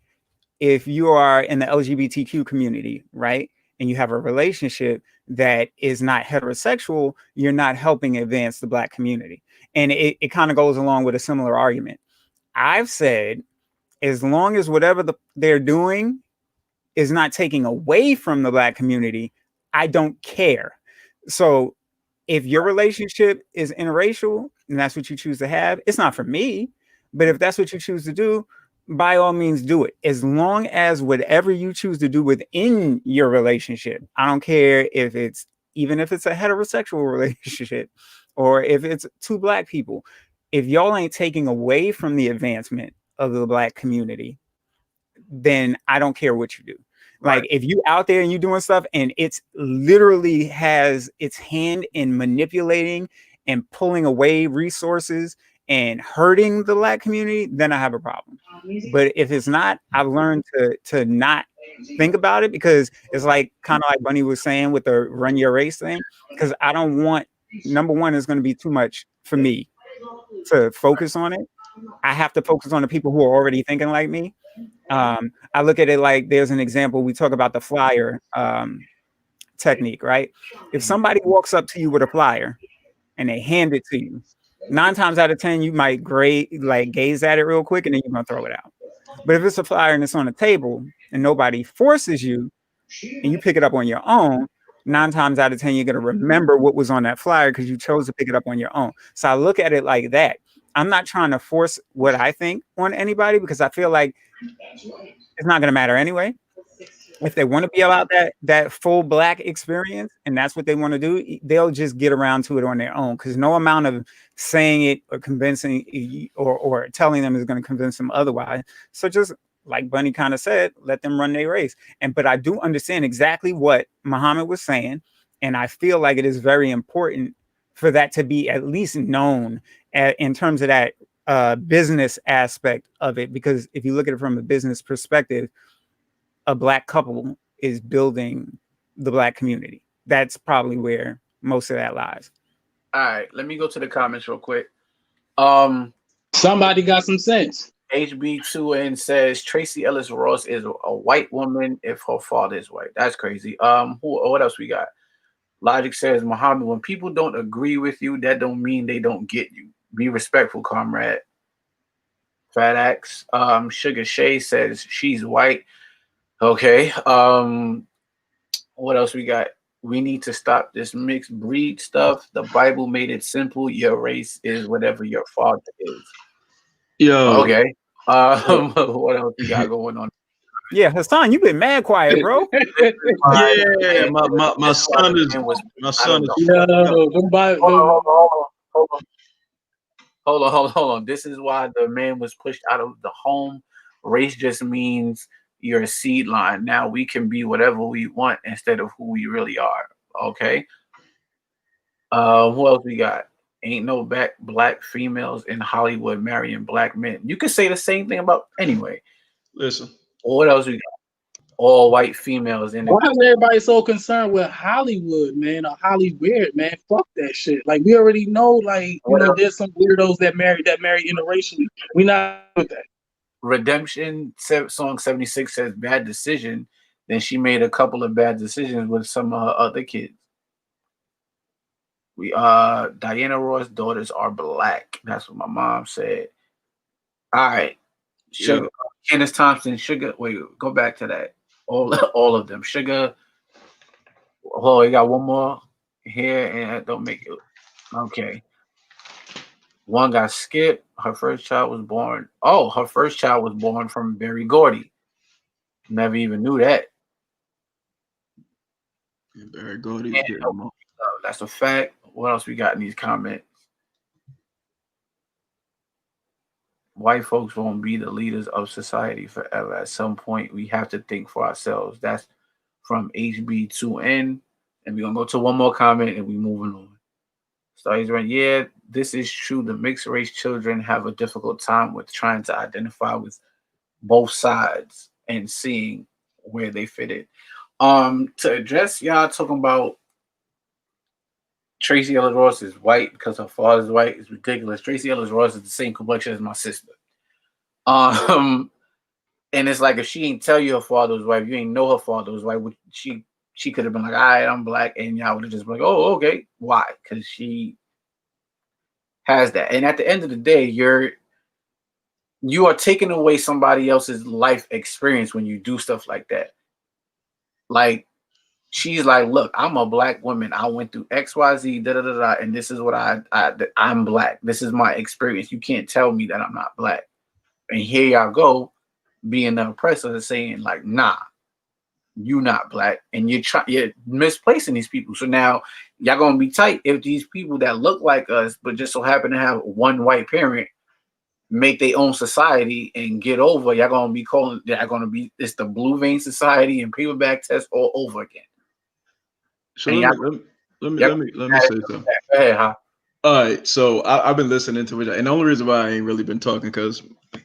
if you are in the LGBTQ community, right, and you have a relationship that is not heterosexual, you're not helping advance the Black community. And it kind of goes along with a similar argument. I've said, as long as whatever they're doing is not taking away from the Black community, I don't care. So if your relationship is interracial and that's what you choose to have, it's not for me. But if that's what you choose to do, by all means do it. As long as whatever you choose to do within your relationship, I don't care even if it's a heterosexual relationship or if it's two Black people, if y'all ain't taking away from the advancement of the Black community, then I don't care what you do. Right. Like if you out there and you doing stuff and it's literally has its hand in manipulating and pulling away resources and hurting the Black community, then I have a problem. But if it's not, I've learned to not think about it, because it's like kind of like Bunny was saying with the run your race thing, because I don't want, number one, is going to be too much for me to focus on it. I have to focus on the people who are already thinking like me. I look at it like there's an example. We talk about the flyer technique, right? If somebody walks up to you with a flyer and they hand it to you, 9 times out of 10, you might gaze at it real quick and then you're gonna throw it out. But if it's a flyer and it's on the table and nobody forces you and you pick it up on your own, 9 times out of 10, you're gonna remember what was on that flyer because you chose to pick it up on your own. So I look at it like that. I'm not trying to force what I think on anybody, because I feel like it's not going to matter anyway. If they want to be about that full Black experience and that's what they want to do, they'll just get around to it on their own, because no amount of saying it or convincing or telling them is going to convince them otherwise. So just like Bunny kind of said, let them run their race. But I do understand exactly what Muhammad was saying. And I feel like it is very important for that to be at least known in terms of that business aspect of it. Because if you look at it from a business perspective, a Black couple is building the Black community. That's probably where most of that lies. All right, let me go to the comments real quick. Somebody got some sense. HB2N says Tracy Ellis Ross is a white woman if her father is white. That's crazy. What else we got? Logic says, Muhammad, when people don't agree with you, that don't mean they don't get you. Be respectful, comrade. Fat Axe. Sugar Shay says she's white. Okay. What else we got? We need to stop this mixed breed stuff. The Bible made it simple. Your race is whatever your father is. Yo. Okay. What else we got going on? Yeah, Hassan, you've been mad quiet, bro. Yeah, my son is. Hold on. This is why the man was pushed out of the home. Race just means you're a seed line. Now we can be whatever we want instead of who we really are. Okay. Who else we got? Ain't no black females in Hollywood marrying black men. You could say the same thing about anyway. Listen. What else we got? All white females in. Why is everybody so concerned with Hollywood, man, or Hollywood, man? Fuck that shit. Like, we already know, like, there's some weirdos that marry interracially. We not with that. Redemption song 76 says bad decision. Then she made a couple of bad decisions with some of her other kids. Diana Ross' daughters are black. That's what my mom said. All right. Sugar. Candace Thompson, Sugar. Wait, go back to that. All of them. Sugar. Oh, you got one more here, and don't make it. Okay. One got skipped. Her first child was born. Oh, her first child was born from Berry Gordy. Never even knew that. Berry Gordy. That's a fact. What else we got in these comments? White folks won't be the leaders of society forever. At some point, we have to think for ourselves. That's from HB2N. And we're going to go to one more comment and we're moving on. So he's right. Yeah, this is true. The mixed race children have a difficult time with trying to identify with both sides and seeing where they fit in. To address y'all talking about Tracy Ellis Ross is white because her father's white is ridiculous. Tracy Ellis Ross is the same complexion as my sister. And it's like if she ain't tell you her father was white, if you ain't know her father was white, she could have been like, all right, I'm black, and y'all would have just been like, oh, okay. Why? Because she has that. And at the end of the day, you are taking away somebody else's life experience when you do stuff like that. Like, she's like, look, I'm a black woman. I went through XYZ, and this is what I'm black. This is my experience. You can't tell me that I'm not black. And here y'all go, being the oppressor and saying, like, nah, you not black. And you're misplacing these people. So now y'all gonna be tight if these people that look like us, but just so happen to have one white parent, make their own society and get over. Y'all gonna be calling. It's the blue vein society and paperback test all over again. So let me say something. Go ahead, huh? All right, so I've been listening to it, and the only reason why I ain't really been talking because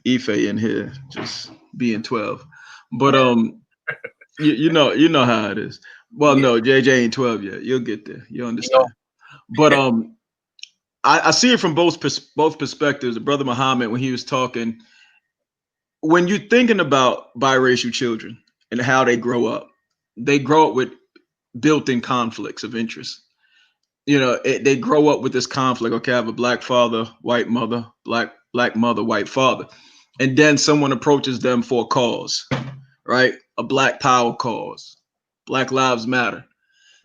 Ife in here just being 12, but you know how it is. Well, no, JJ ain't 12 yet. You'll get there. You understand? But I see it from both perspectives. Brother Muhammad, when he was talking, when you're thinking about biracial children and how they grow up with built-in conflicts of interest. They grow up with this conflict. Okay, I have a black father, white mother, black mother, white father. And then someone approaches them for a cause, right? A black power cause, Black Lives Matter.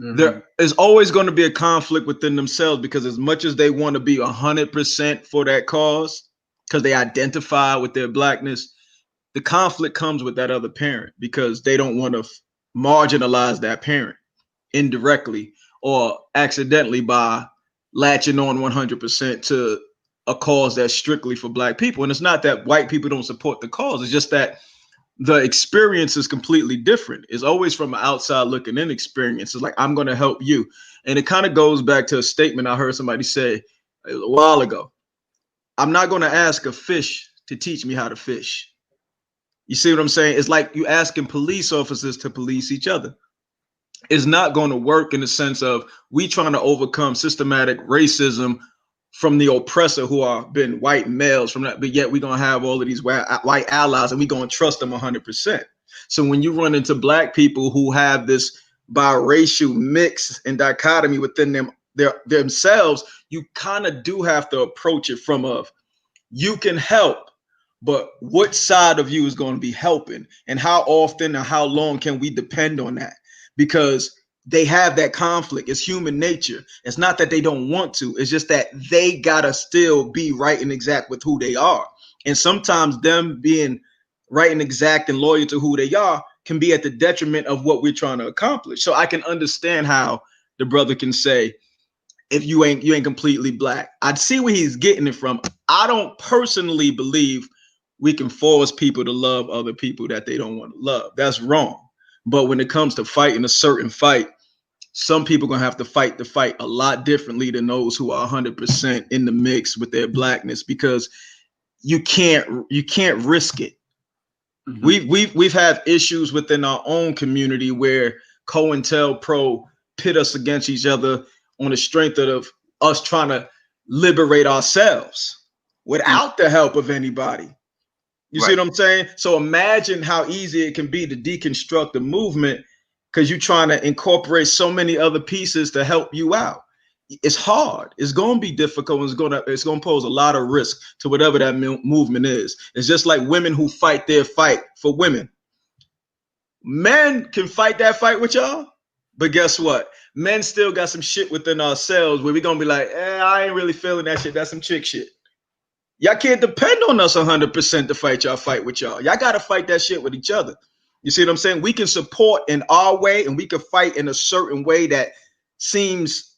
Mm-hmm. There is always going to be a conflict within themselves because as much as they want to be 100% for that cause, because they identify with their blackness, the conflict comes with that other parent because they don't want to marginalize that parent indirectly or accidentally by latching on 100% to a cause that's strictly for black people. And it's not that white people don't support the cause. It's just that the experience is completely different. It's always from an outside looking in experience. It's like, I'm going to help you. And it kind of goes back to a statement I heard somebody say a while ago. I'm not going to ask a fish to teach me how to fish. You see what I'm saying? It's like you asking police officers to police each other. It's not going to work in the sense of we trying to overcome systematic racism from the oppressor who are been white males from that, but yet we're going to have all of these white allies and we're going to trust them 100%. So when you run into black people who have this biracial mix and dichotomy within themselves, you kind of do have to approach it from you can help, but what side of you is going to be helping, and how often or how long can we depend on that? Because they have that conflict. It's human nature. It's not that they don't want to. It's just that they gotta still be right and exact with who they are. And sometimes them being right and exact and loyal to who they are can be at the detriment of what we're trying to accomplish. So I can understand how the brother can say, if you ain't completely black. I'd see where he's getting it from. I don't personally believe we can force people to love other people that they don't want to love. That's wrong. But when it comes to fighting a certain fight, some people are going to have to fight the fight a lot differently than those who are 100% in the mix with their blackness, because you can't risk it. Mm-hmm. We've had issues within our own community where COINTELPRO pit us against each other on the strength of us trying to liberate ourselves without the help of anybody. You see what I'm saying? So imagine how easy it can be to deconstruct the movement, because you're trying to incorporate so many other pieces to help you out. It's hard. It's going to be difficult. It's going to pose a lot of risk to whatever that movement is. It's just like women who fight their fight for women. Men can fight that fight with y'all, but guess what? Men still got some shit within ourselves where we're going to be like, I ain't really feeling that shit. That's some chick shit. Y'all can't depend on us 100% to fight y'all fight with y'all. Y'all got to fight that shit with each other. You see what I'm saying? We can support in our way, and we can fight in a certain way that seems,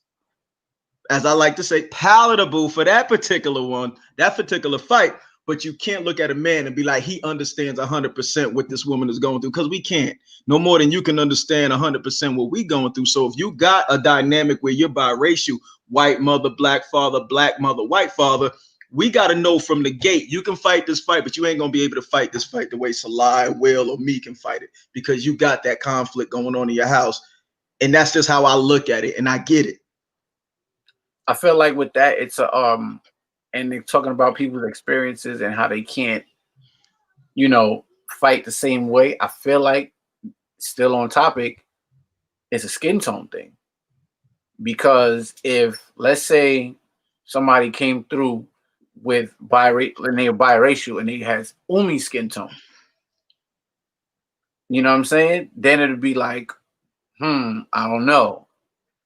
as I like to say, palatable for that particular one, that particular fight. But you can't look at a man and be like, he understands 100% what this woman is going through, because we can't. No more than you can understand 100% what we going through. So if you got a dynamic where you're biracial, white mother, black father, black mother, white father, we got to know from the gate, you can fight this fight, but you ain't going to be able to fight this fight the way Salah, Will, or me can fight it, because you got that conflict going on in your house. And that's just how I look at it. And I get it. I feel like with that, it's and they're talking about people's experiences and how they can't, fight the same way. I feel like, still on topic, it's a skin tone thing. Because if, let's say, somebody came through with biracial and he has only skin tone, you know what I'm saying? Then it'd be like, I don't know.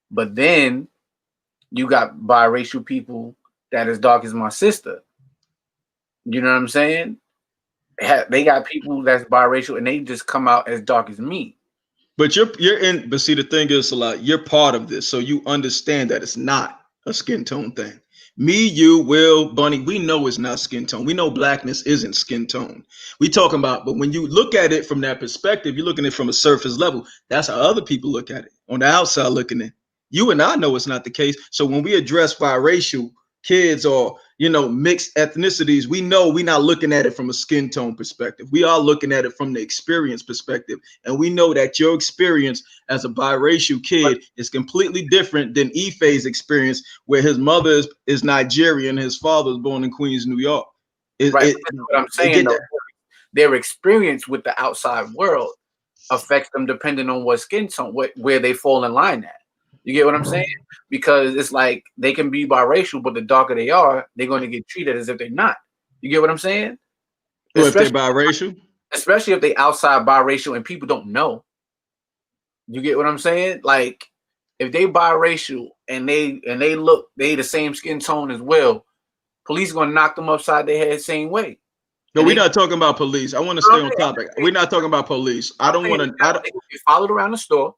But then you got biracial people that as dark as my sister. You know what I'm saying? They got people that's biracial and they just come out as dark as me. But but see, the thing is, you're part of this, so you understand that it's not a skin tone thing. Me, you, Will, Bunny, we know it's not skin tone. We know blackness isn't skin tone. We talking about, but when you look at it from that perspective, you're looking at it from a surface level. That's how other people look at it. On the outside looking in. You and I know it's not the case. So when we address biracial kids or, mixed ethnicities, we know we're not looking at it from a skin tone perspective. We are looking at it from the experience perspective. And we know that your experience as a biracial kid is completely different than Ife's experience, where his mother is Nigerian, his father was born in Queens, New York. That's what I'm saying, though. Their experience with the outside world affects them depending on what skin tone, where they fall in line at. You get what I'm saying? Because it's like they can be biracial, but the darker they are, they're going to get treated as if they're not. You get what I'm saying? Well, if they're biracial? Especially if they outside biracial and people don't know. You get what I'm saying? Like, if they biracial and they the same skin tone as well, police going to knock them upside their head the same way. No, we're not talking about police. I want to stay on topic. We're not talking about police. I don't want to. They get followed around the store.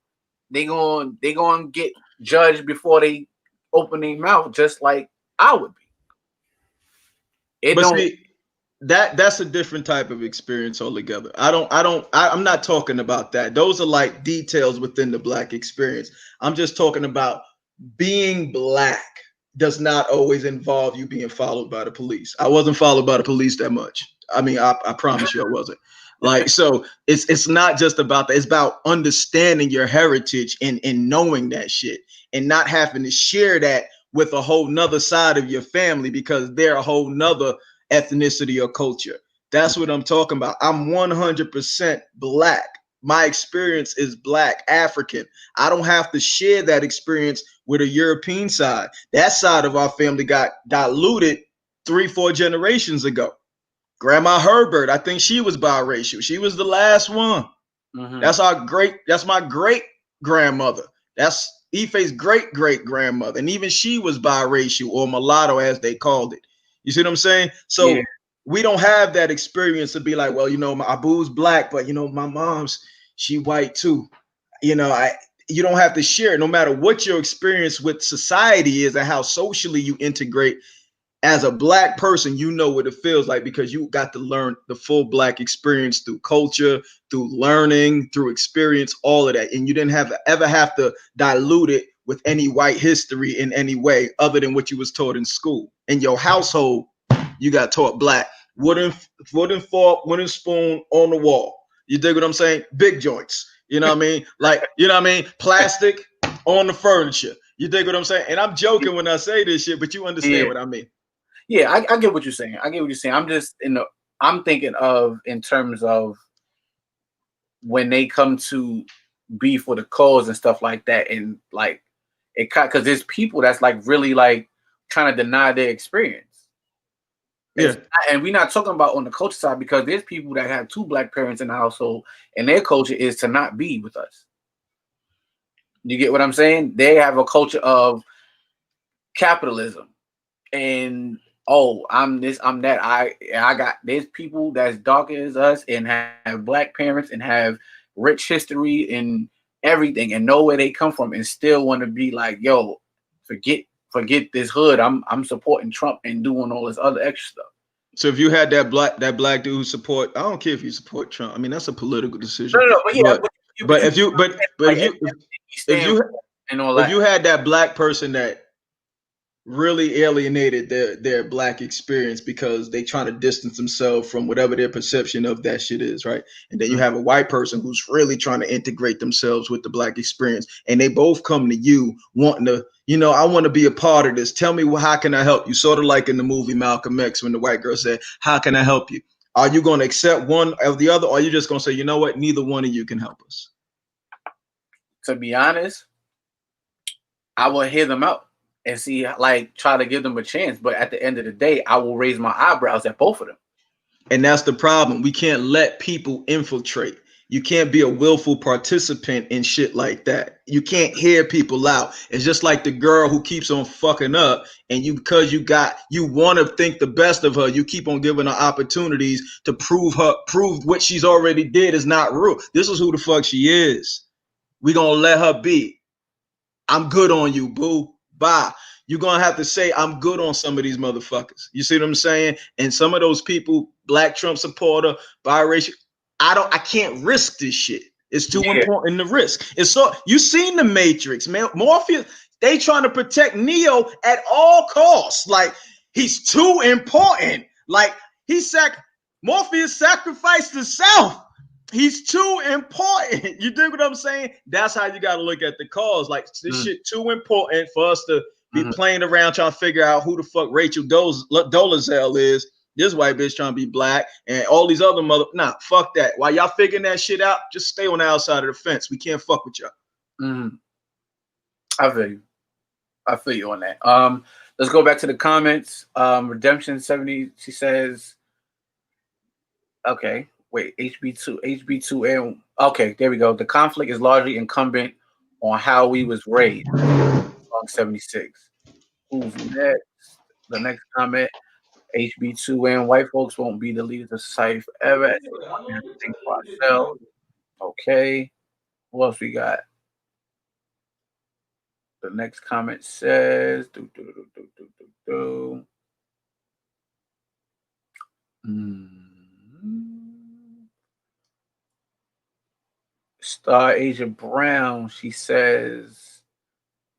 They gonna get judged before they open their mouth, just like I would be. that's a different type of experience altogether. I'm not talking about that. Those are like details within the black experience. I'm just talking about being black does not always involve you being followed by the police. I wasn't followed by the police that much. I mean, I promise you I wasn't. Like, so it's not just about that. It's about understanding your heritage and knowing that shit and not having to share that with a whole nother side of your family because they're a whole nother ethnicity or culture. That's what I'm talking about. I'm 100% black. My experience is black, African. I don't have to share that experience with a European side. That side of our family got diluted 3-4 generations ago. Grandma Herbert, I think she was biracial. She was the last one. Mm-hmm. That's my great grandmother. That's Ife's great grandmother. And even she was biracial or mulatto, as they called it. You see what I'm saying? So we don't have that experience to be like, well, my Abu's black, but my mom's, she white too. You don't have to share it, no matter what your experience with society is and how socially you integrate. As a black person, you know what it feels like because you got to learn the full black experience through culture, through learning, through experience, all of that. And you didn't ever have to dilute it with any white history in any way other than what you was taught in school. In your household, you got taught black. Wooden fork, wooden spoon on the wall. You dig what I'm saying? Big joints. You know what I mean? Like, you know what I mean? Plastic on the furniture. You dig what I'm saying? And I'm joking when I say this shit, but you understand what I mean. Yeah, I get what you're saying. I'm just I'm thinking of in terms of when they come to be for the cause and stuff like that, and like it because there's people that's like really like trying to deny their experience. And we're not talking about on the culture side because there's people that have 2 black parents in the household and their culture is to not be with us. You get what I'm saying? They have a culture of capitalism and I'm this, I'm that. I got there's people that's darker as us and have black parents and have rich history and everything and know where they come from and still want to be like, yo, forget this hood. I'm supporting Trump and doing all this other extra stuff. So if you had that black dude who support, I don't care if you support Trump. I mean, that's a political decision. No, but if you had that black person that really alienated their black experience because they trying to distance themselves from whatever their perception of that shit is, right? And then you have a white person who's really trying to integrate themselves with the black experience, and they both come to you wanting to, I want to be a part of this. Tell me, how can I help you? Sort of like in the movie Malcolm X when the white girl said, how can I help you? Are you going to accept one or the other, or are you just going to say, you know what, neither one of you can help us? To be honest, I will hear them out and see, like, try to give them a chance. But at the end of the day, I will raise my eyebrows at both of them. And that's the problem. We can't let people infiltrate. You can't be a willful participant in shit like that. You can't hear people out. It's just like the girl who keeps on fucking up, and because you want to think the best of her, you keep on giving her opportunities to prove what she's already did is not real. This is who the fuck she is. We gonna let her be. I'm good on you, boo. Bye. You're gonna have to say I'm good on some of these motherfuckers. You see what I'm saying? And some of those people, black Trump supporter, biracial, I can't risk this shit. It's too important to risk. It's so you seen the Matrix, man. Morpheus, they trying to protect Neo at all costs. Like, he's too important. Like, Morpheus sacrificed himself. He's too important. You dig what I'm saying? That's how you got to look at the cause. Like, this shit too important for us to be playing around trying to figure out who the fuck Rachel Dolezal is. This white bitch trying to be black and all these other fuck that. While y'all figuring that shit out, just stay on the outside of the fence. We can't fuck with y'all. I feel you on that. Let's go back to the comments. Redemption 70, she says, okay. Wait, HB2, and okay, there we go. The conflict is largely incumbent on how we was raised. Song 76. Who's next? The next comment, HB2 and white folks won't be the leaders of society forever. We have to think for ourselves. Okay. What else we got? The next comment says, Star Asia Brown, she says,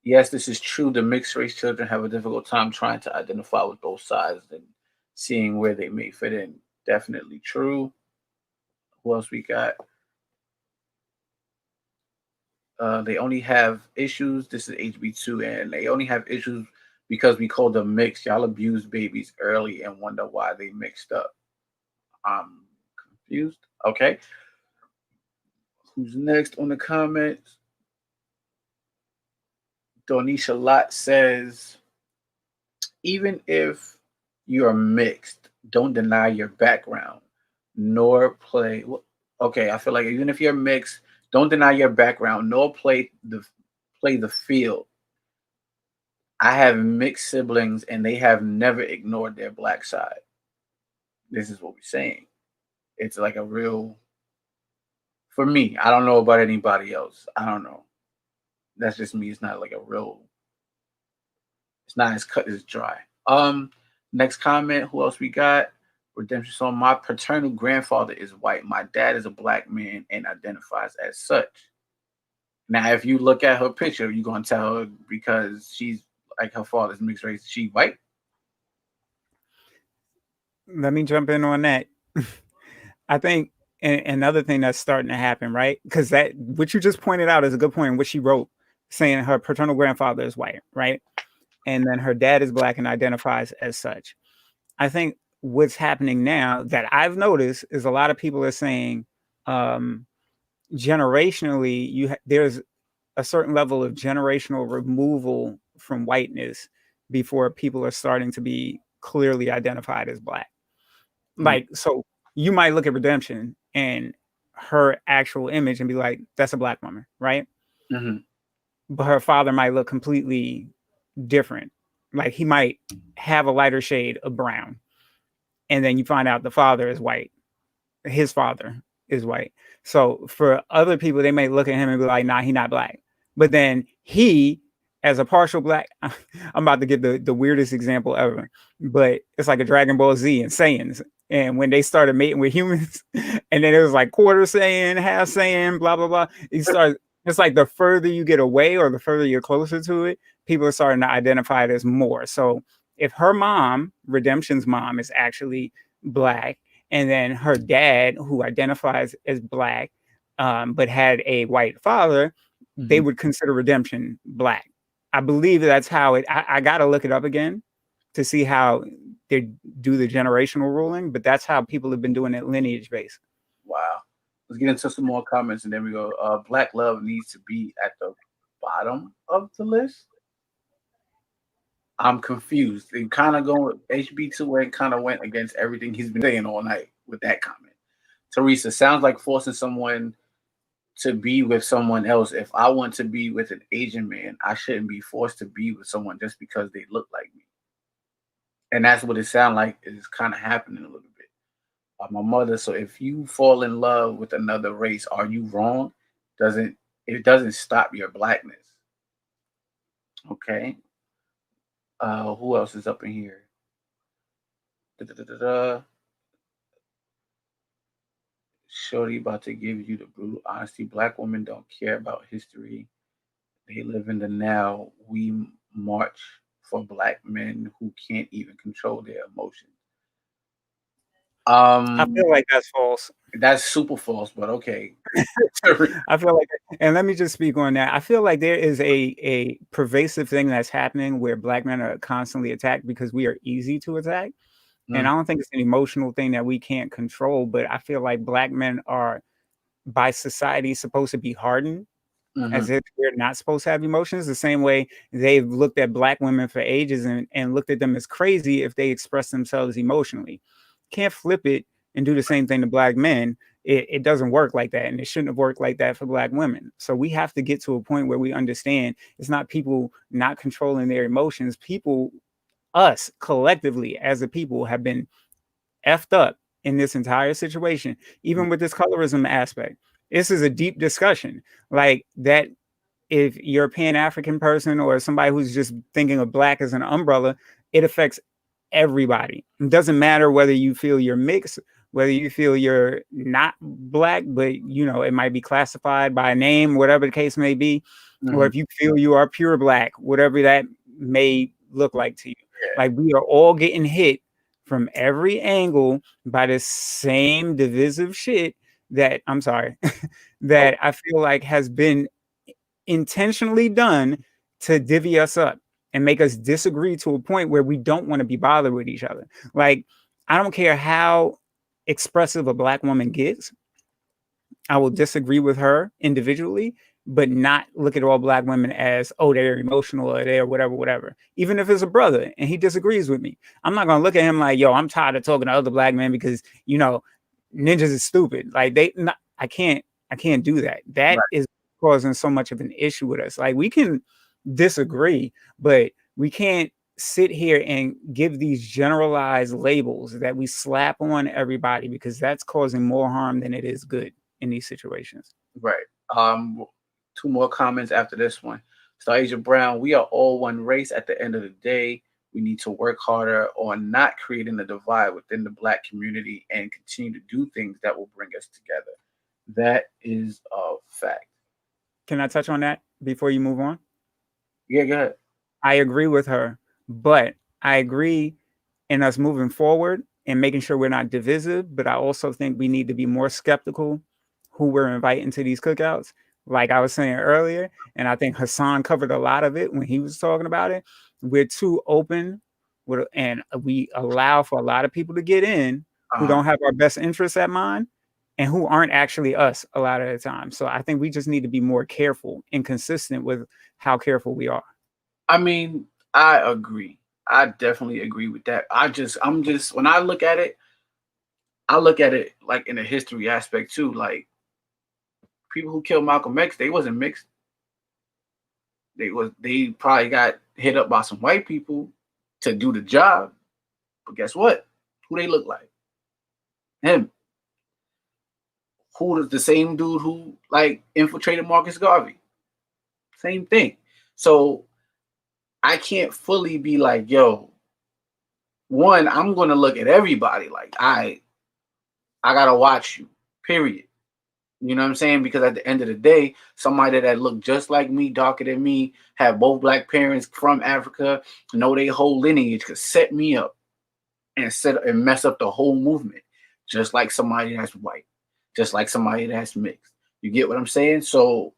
yes, this is true. The mixed race children have a difficult time trying to identify with both sides and seeing where they may fit in. Definitely true. Who else we got? They only have issues. This is HB2, and they only have issues because we call them mixed. Y'all abuse babies early and wonder why they mixed up. I'm confused. Okay. Who's next on the comments? Donisha Lott says, even if you're mixed, don't deny your background, nor play. Okay, I feel like even if you're mixed, don't deny your background, nor play the field. I have mixed siblings, and they have never ignored their black side. This is what we're saying. It's like a real. For me, I don't know about anybody else. I don't know. That's just me. It's not like a real. It's not as cut as dry. Next comment. Who else we got? Redemption song. My paternal grandfather is white. My dad is a black man and identifies as such. Now, if you look at her picture, you're gonna tell her because she's like her father's mixed race. She white. Let me jump in on that. I think another thing that's starting to happen, right? Because that what you just pointed out is a good point. What she wrote, saying her paternal grandfather is white, right? And then her dad is black and identifies as such. I think what's happening now that I've noticed is a lot of people are saying generationally, there's a certain level of generational removal from whiteness before people are starting to be clearly identified as black. Like, so you might look at Redemption and her actual image and be like, that's a black woman, right? Mm-hmm. But her father might look completely different. Like he might have a lighter shade of brown. And then you find out the father is white. His father is white. So for other people, they may look at him and be like, nah, he's not black. But then he, as a partial black, I'm about to give the weirdest example ever, but it's like a Dragon Ball Z and Saiyans. And when they started mating with humans, and then it was like quarter Saiyan, half Saiyan, blah, blah, blah. It's like the further you get away or the further you're closer to it, people are starting to identify it as more. So if her mom, Redemption's mom, is actually black, and then her dad, who identifies as black, but had a white father, they would consider Redemption black. I believe that's how it. I got to look it up again to see how they do the generational ruling, but that's how people have been doing it lineage based. Wow. Let's get into some more comments and then we go. Black love needs to be at the bottom of the list. I'm confused. It kind of going HB2 where it kind of went against everything he's been saying all night with that comment. Teresa, sounds like forcing someone to be with someone else. If I want to be with an Asian man, I shouldn't be forced to be with someone just because they look like me. And that's what it sounds like is kind of happening a little bit. My mother. So if you fall in love with another race, are you wrong? It doesn't stop your blackness. Okay. Who else is up in here? Shorty about to give you the brutal honesty. Black women don't care about history. They live in the now. We march for black men who can't even control their emotions. I feel like that's false. That's super false, but okay. I feel like, and let me just speak on that. I feel like there is a pervasive thing that's happening where black men are constantly attacked because we are easy to attack. And I don't think it's an emotional thing that we can't control, but I feel like black men are by society supposed to be hardened as if they're not supposed to have emotions, the same way they've looked at black women for ages and looked at them as crazy if they express themselves emotionally. Can't flip it and do the same thing to black men. It doesn't work like that, and it shouldn't have worked like that for black women. So we have to get to a point where we understand it's not people not controlling their emotions. People, us collectively as a people, have been effed up in this entire situation, even with this colorism aspect. This is a deep discussion. Like that, if you're a Pan-African person or somebody who's just thinking of black as an umbrella, it affects everybody. It doesn't matter whether you feel you're mixed, whether you feel you're not black, but it might be classified by a name, whatever the case may be, or if you feel you are pure black, whatever that may look like to you. Like, we are all getting hit from every angle by the same divisive shit that that I feel like has been intentionally done to divvy us up and make us disagree to a point where we don't want to be bothered with each other. Like, I don't care how expressive a black woman gets, I will disagree with her individually, but not look at all black women as, oh, they're emotional or they're whatever. Even if it's a brother and he disagrees with me, I'm not going to look at him like, yo, I'm tired of talking to other black men because, ninjas is stupid. Like, I can't do that. That is causing so much of an issue with us. Like, we can disagree, but we can't sit here and give these generalized labels that we slap on everybody, because that's causing more harm than it is good in these situations. Right. Two more comments after this one. So Asia Brown, we are all one race. At the end of the day, we need to work harder on not creating a divide within the black community and continue to do things that will bring us together. That is a fact. Can I touch on that before you move on? Yeah, go ahead. I agree with her, but I agree in us moving forward and making sure we're not divisive. But I also think we need to be more skeptical who we're inviting to these cookouts. Like I was saying earlier, and I think Hassan covered a lot of it when he was talking about it. We're too open and we allow for a lot of people to get in who don't have our best interests at mind and who aren't actually us a lot of the time. So I think we just need to be more careful and consistent with how careful we are. I mean, I agree. I definitely agree with that. I'm just when I look at it like in a history aspect too. Like, people who killed Malcolm X, they wasn't mixed. They probably got hit up by some white people to do the job. But guess what? Who they look like? Him. Who is the same dude who like infiltrated Marcus Garvey? Same thing. So I can't fully be like, yo, one, I'm gonna look at everybody like I gotta watch you, period. You know what I'm saying? Because at the end of the day, somebody that looked just like me, darker than me, have both black parents from Africa, know their whole lineage, could set me up and mess up the whole movement, just like somebody that's white, just like somebody that's mixed. You get what I'm saying? So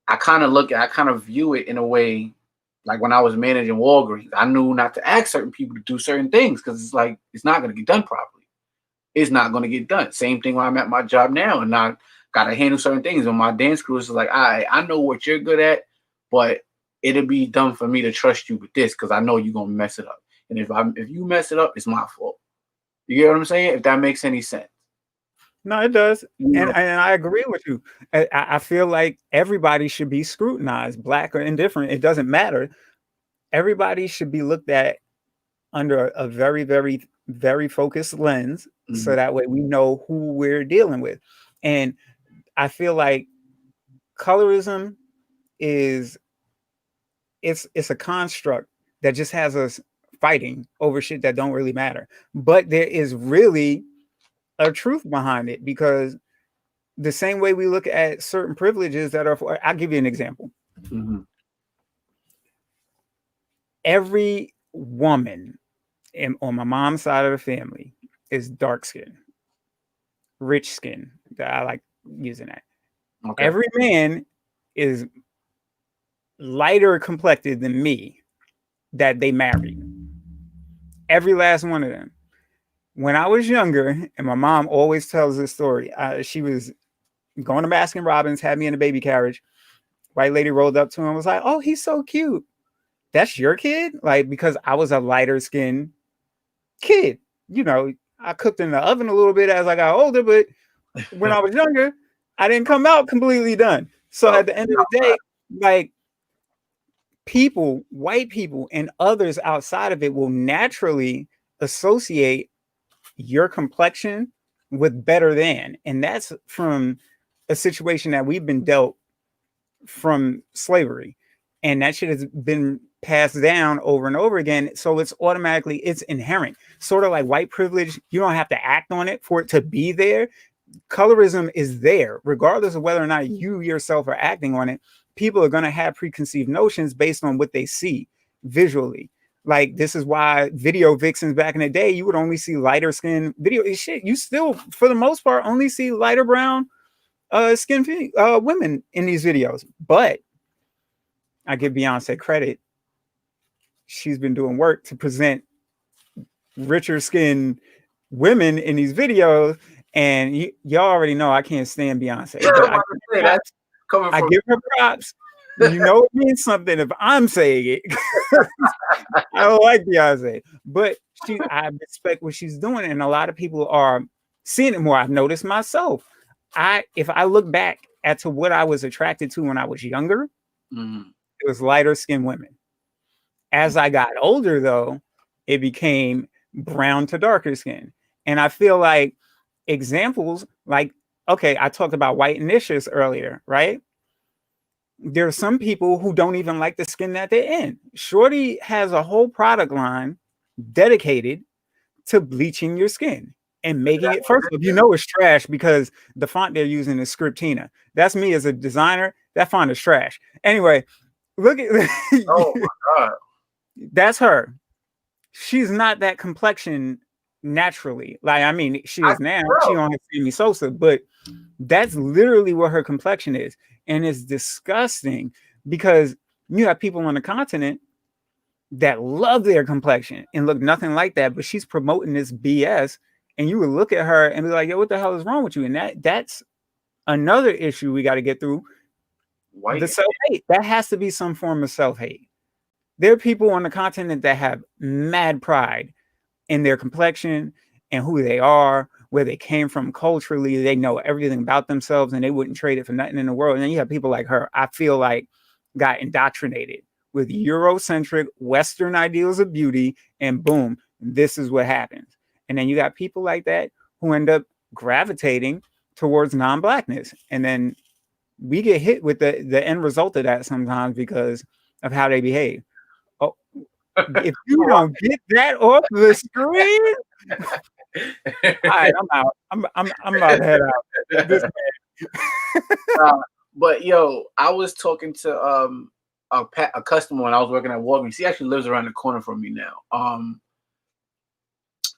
I kind of view it in a way like when I was managing Walgreens, I knew not to ask certain people to do certain things because it's like it's not going to get done properly. It's not going to get done. Same thing when I'm at my job now, and I got to handle certain things. On my dance crew, it's like, I know what you're good at, but it'll be done for me to trust you with this because I know you're gonna mess it up. And if you mess it up, it's my fault. You get what I'm saying? If that makes any sense. No, it does. And I agree with you. I feel like everybody should be scrutinized, black or indifferent. It doesn't matter. Everybody should be looked at under a very, very, very focused lens, so that way we know who we're dealing with. And I feel like colorism it's a construct that just has us fighting over shit that don't really matter. But there is really a truth behind it, because the same way we look at certain privileges that are I'll give you an example. Every woman on my mom's side of the family is dark skin, rich skin. I like using that. Okay. Every man is lighter complected than me that they married. Every last one of them. When I was younger, and my mom always tells this story, she was going to Baskin Robbins, had me in a baby carriage. White lady rolled up to him and was like, "Oh, he's so cute. That's your kid?" Like, because I was a lighter skinned kid. I cooked in the oven a little bit as I got older, but when I was younger, I didn't come out completely done. So at the end of the day, like, white people and others outside of it will naturally associate your complexion with better than. And that's from a situation that we've been dealt from slavery. And that shit has been passed down over and over again. So it's inherent. Sort of like white privilege. You don't have to act on it for it to be there. Colorism is there, regardless of whether or not you yourself are acting on it. People are going to have preconceived notions based on what they see visually. Like, this is why video vixens back in the day, you would only see lighter skin video shit. You still, for the most part, only see lighter brown skin women in these videos. But I give Beyonce credit. She's been doing work to present richer skin women in these videos. And y'all already know I can't stand Beyonce. But I give her props. You know it means something if I'm saying it. I don't like Beyonce, but I respect what she's doing, and a lot of people are seeing it more. I've noticed myself. If I look back to what I was attracted to when I was younger, it was lighter skinned women. As I got older, though, it became brown to darker skin. And I feel like examples like, okay, I talked about white initiatives earlier, right? There are some people who don't even like the skin that they're in. Shorty has a whole product line dedicated to bleaching your skin and making it, first of all, you know it's trash because the font they're using is Scriptina. That's me as a designer. That font is trash. Anyway, look at oh my God. That's her. She's not that complexion naturally. Like, I mean, she is now. She don't have Sammy Sosa, but that's literally what her complexion is. And it's disgusting because you have people on the continent that love their complexion and look nothing like that, but she's promoting this BS. And you would look at her and be like, yo, what the hell is wrong with you? And that's another issue we got to get through. The self-hate. That has to be some form of self-hate. There are people on the continent that have mad pride in their complexion and who they are, where they came from culturally. They know everything about themselves and they wouldn't trade it for nothing in the world. And then you have people like her, I feel like, got indoctrinated with Eurocentric Western ideals of beauty, and boom, this is what happens. And then you got people like that who end up gravitating towards non-blackness. And then we get hit with the end result of that sometimes because of how they behave. Oh, if you don't get that off the screen, all right, I'm out. I'm about to head out. This but yo, I was talking to a customer when I was working at Walgreens. She actually lives around the corner from me now.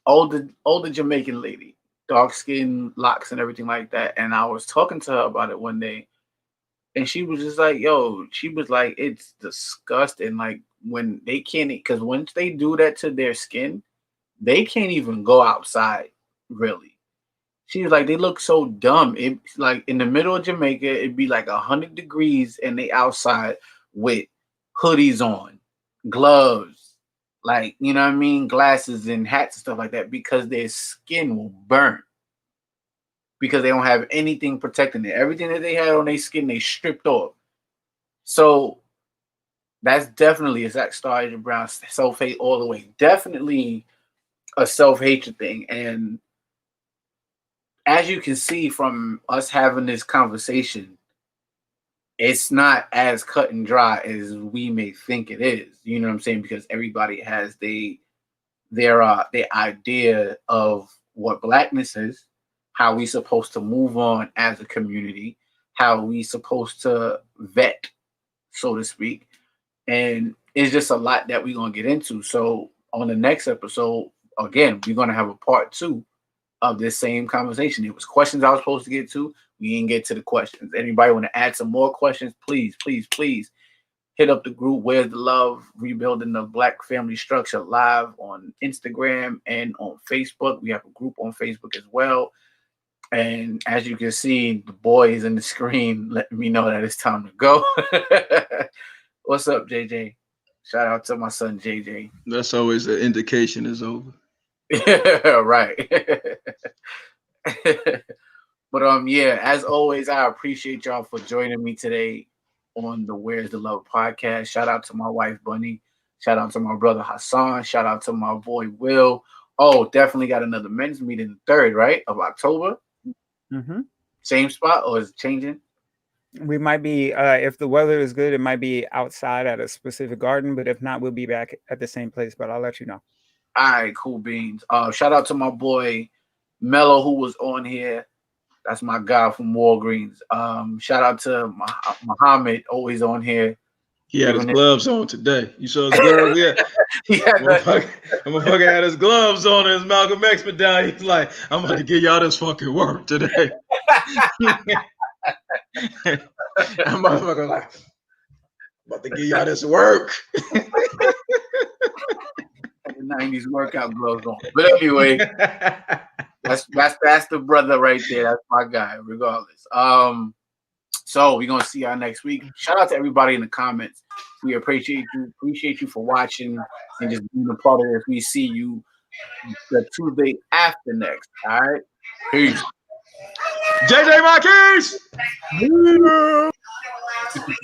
Older Jamaican lady, dark skin, locks, and everything like that. And I was talking to her about it one day, and she was just like, "Yo," she was like, "It's disgusting. Like when they can't, because once they do that to their skin, they can't even go outside. Really." She was like, "They look so dumb. It's like in the middle of Jamaica, it'd be like 100 degrees, and they outside with hoodies on, gloves, like, you know what I mean, glasses and hats and stuff like that, because their skin will burn because they don't have anything protecting it. Everything that they had on their skin, they stripped off. So that's definitely a Zach Star Agent Brown self-hate all the way. Definitely a self-hatred thing. And as you can see from us having this conversation, it's not as cut and dry as we may think it is. You know what I'm saying? Because everybody has their idea of what blackness is, how we supposed to move on as a community, how we supposed to vet, so to speak. And it's just a lot that we're going to get into. So on the next episode, again, we're going to have a part 2 of this same conversation. It was questions I was supposed to get to. We didn't get to the questions. Anybody want to add some more questions? Please, please, please hit up the group. Where's the Love? Rebuilding the Black Family Structure live on Instagram and on Facebook. We have a group on Facebook as well. And as you can see, the boy is in the screen letting me know that it's time to go. What's up, JJ? Shout out to my son, JJ. That's always an indication it's over. Right. But yeah, as always, I appreciate y'all for joining me today on the Where's the Love podcast. Shout out to my wife Bunny. Shout out to my brother Hassan. Shout out to my boy Will. Oh, definitely got another men's meeting the 3rd, right, of October. Mm-hmm. Same spot, or is it changing? We might be, if the weather is good, it might be outside at a specific garden. But if not, we'll be back at the same place. But I'll let you know. All right, cool beans. Shout out to my boy Mello, who was on here. That's my guy from Walgreens. Shout out to Muhammad, always on here. He had his gloves on today. You saw his gloves? Yeah. Motherfucker had his gloves on and his Malcolm X medallion. He's like, I'm about to give y'all this fucking work today. I'm motherfucker like, about to give y'all this work. 90s workout gloves on. But anyway, that's the brother right there. That's my guy, regardless. So we're gonna see y'all next week. Shout out to everybody in the comments. We appreciate you for watching and just being a part of this. We see you the Tuesday after next. All right. Peace. JJ Marquez!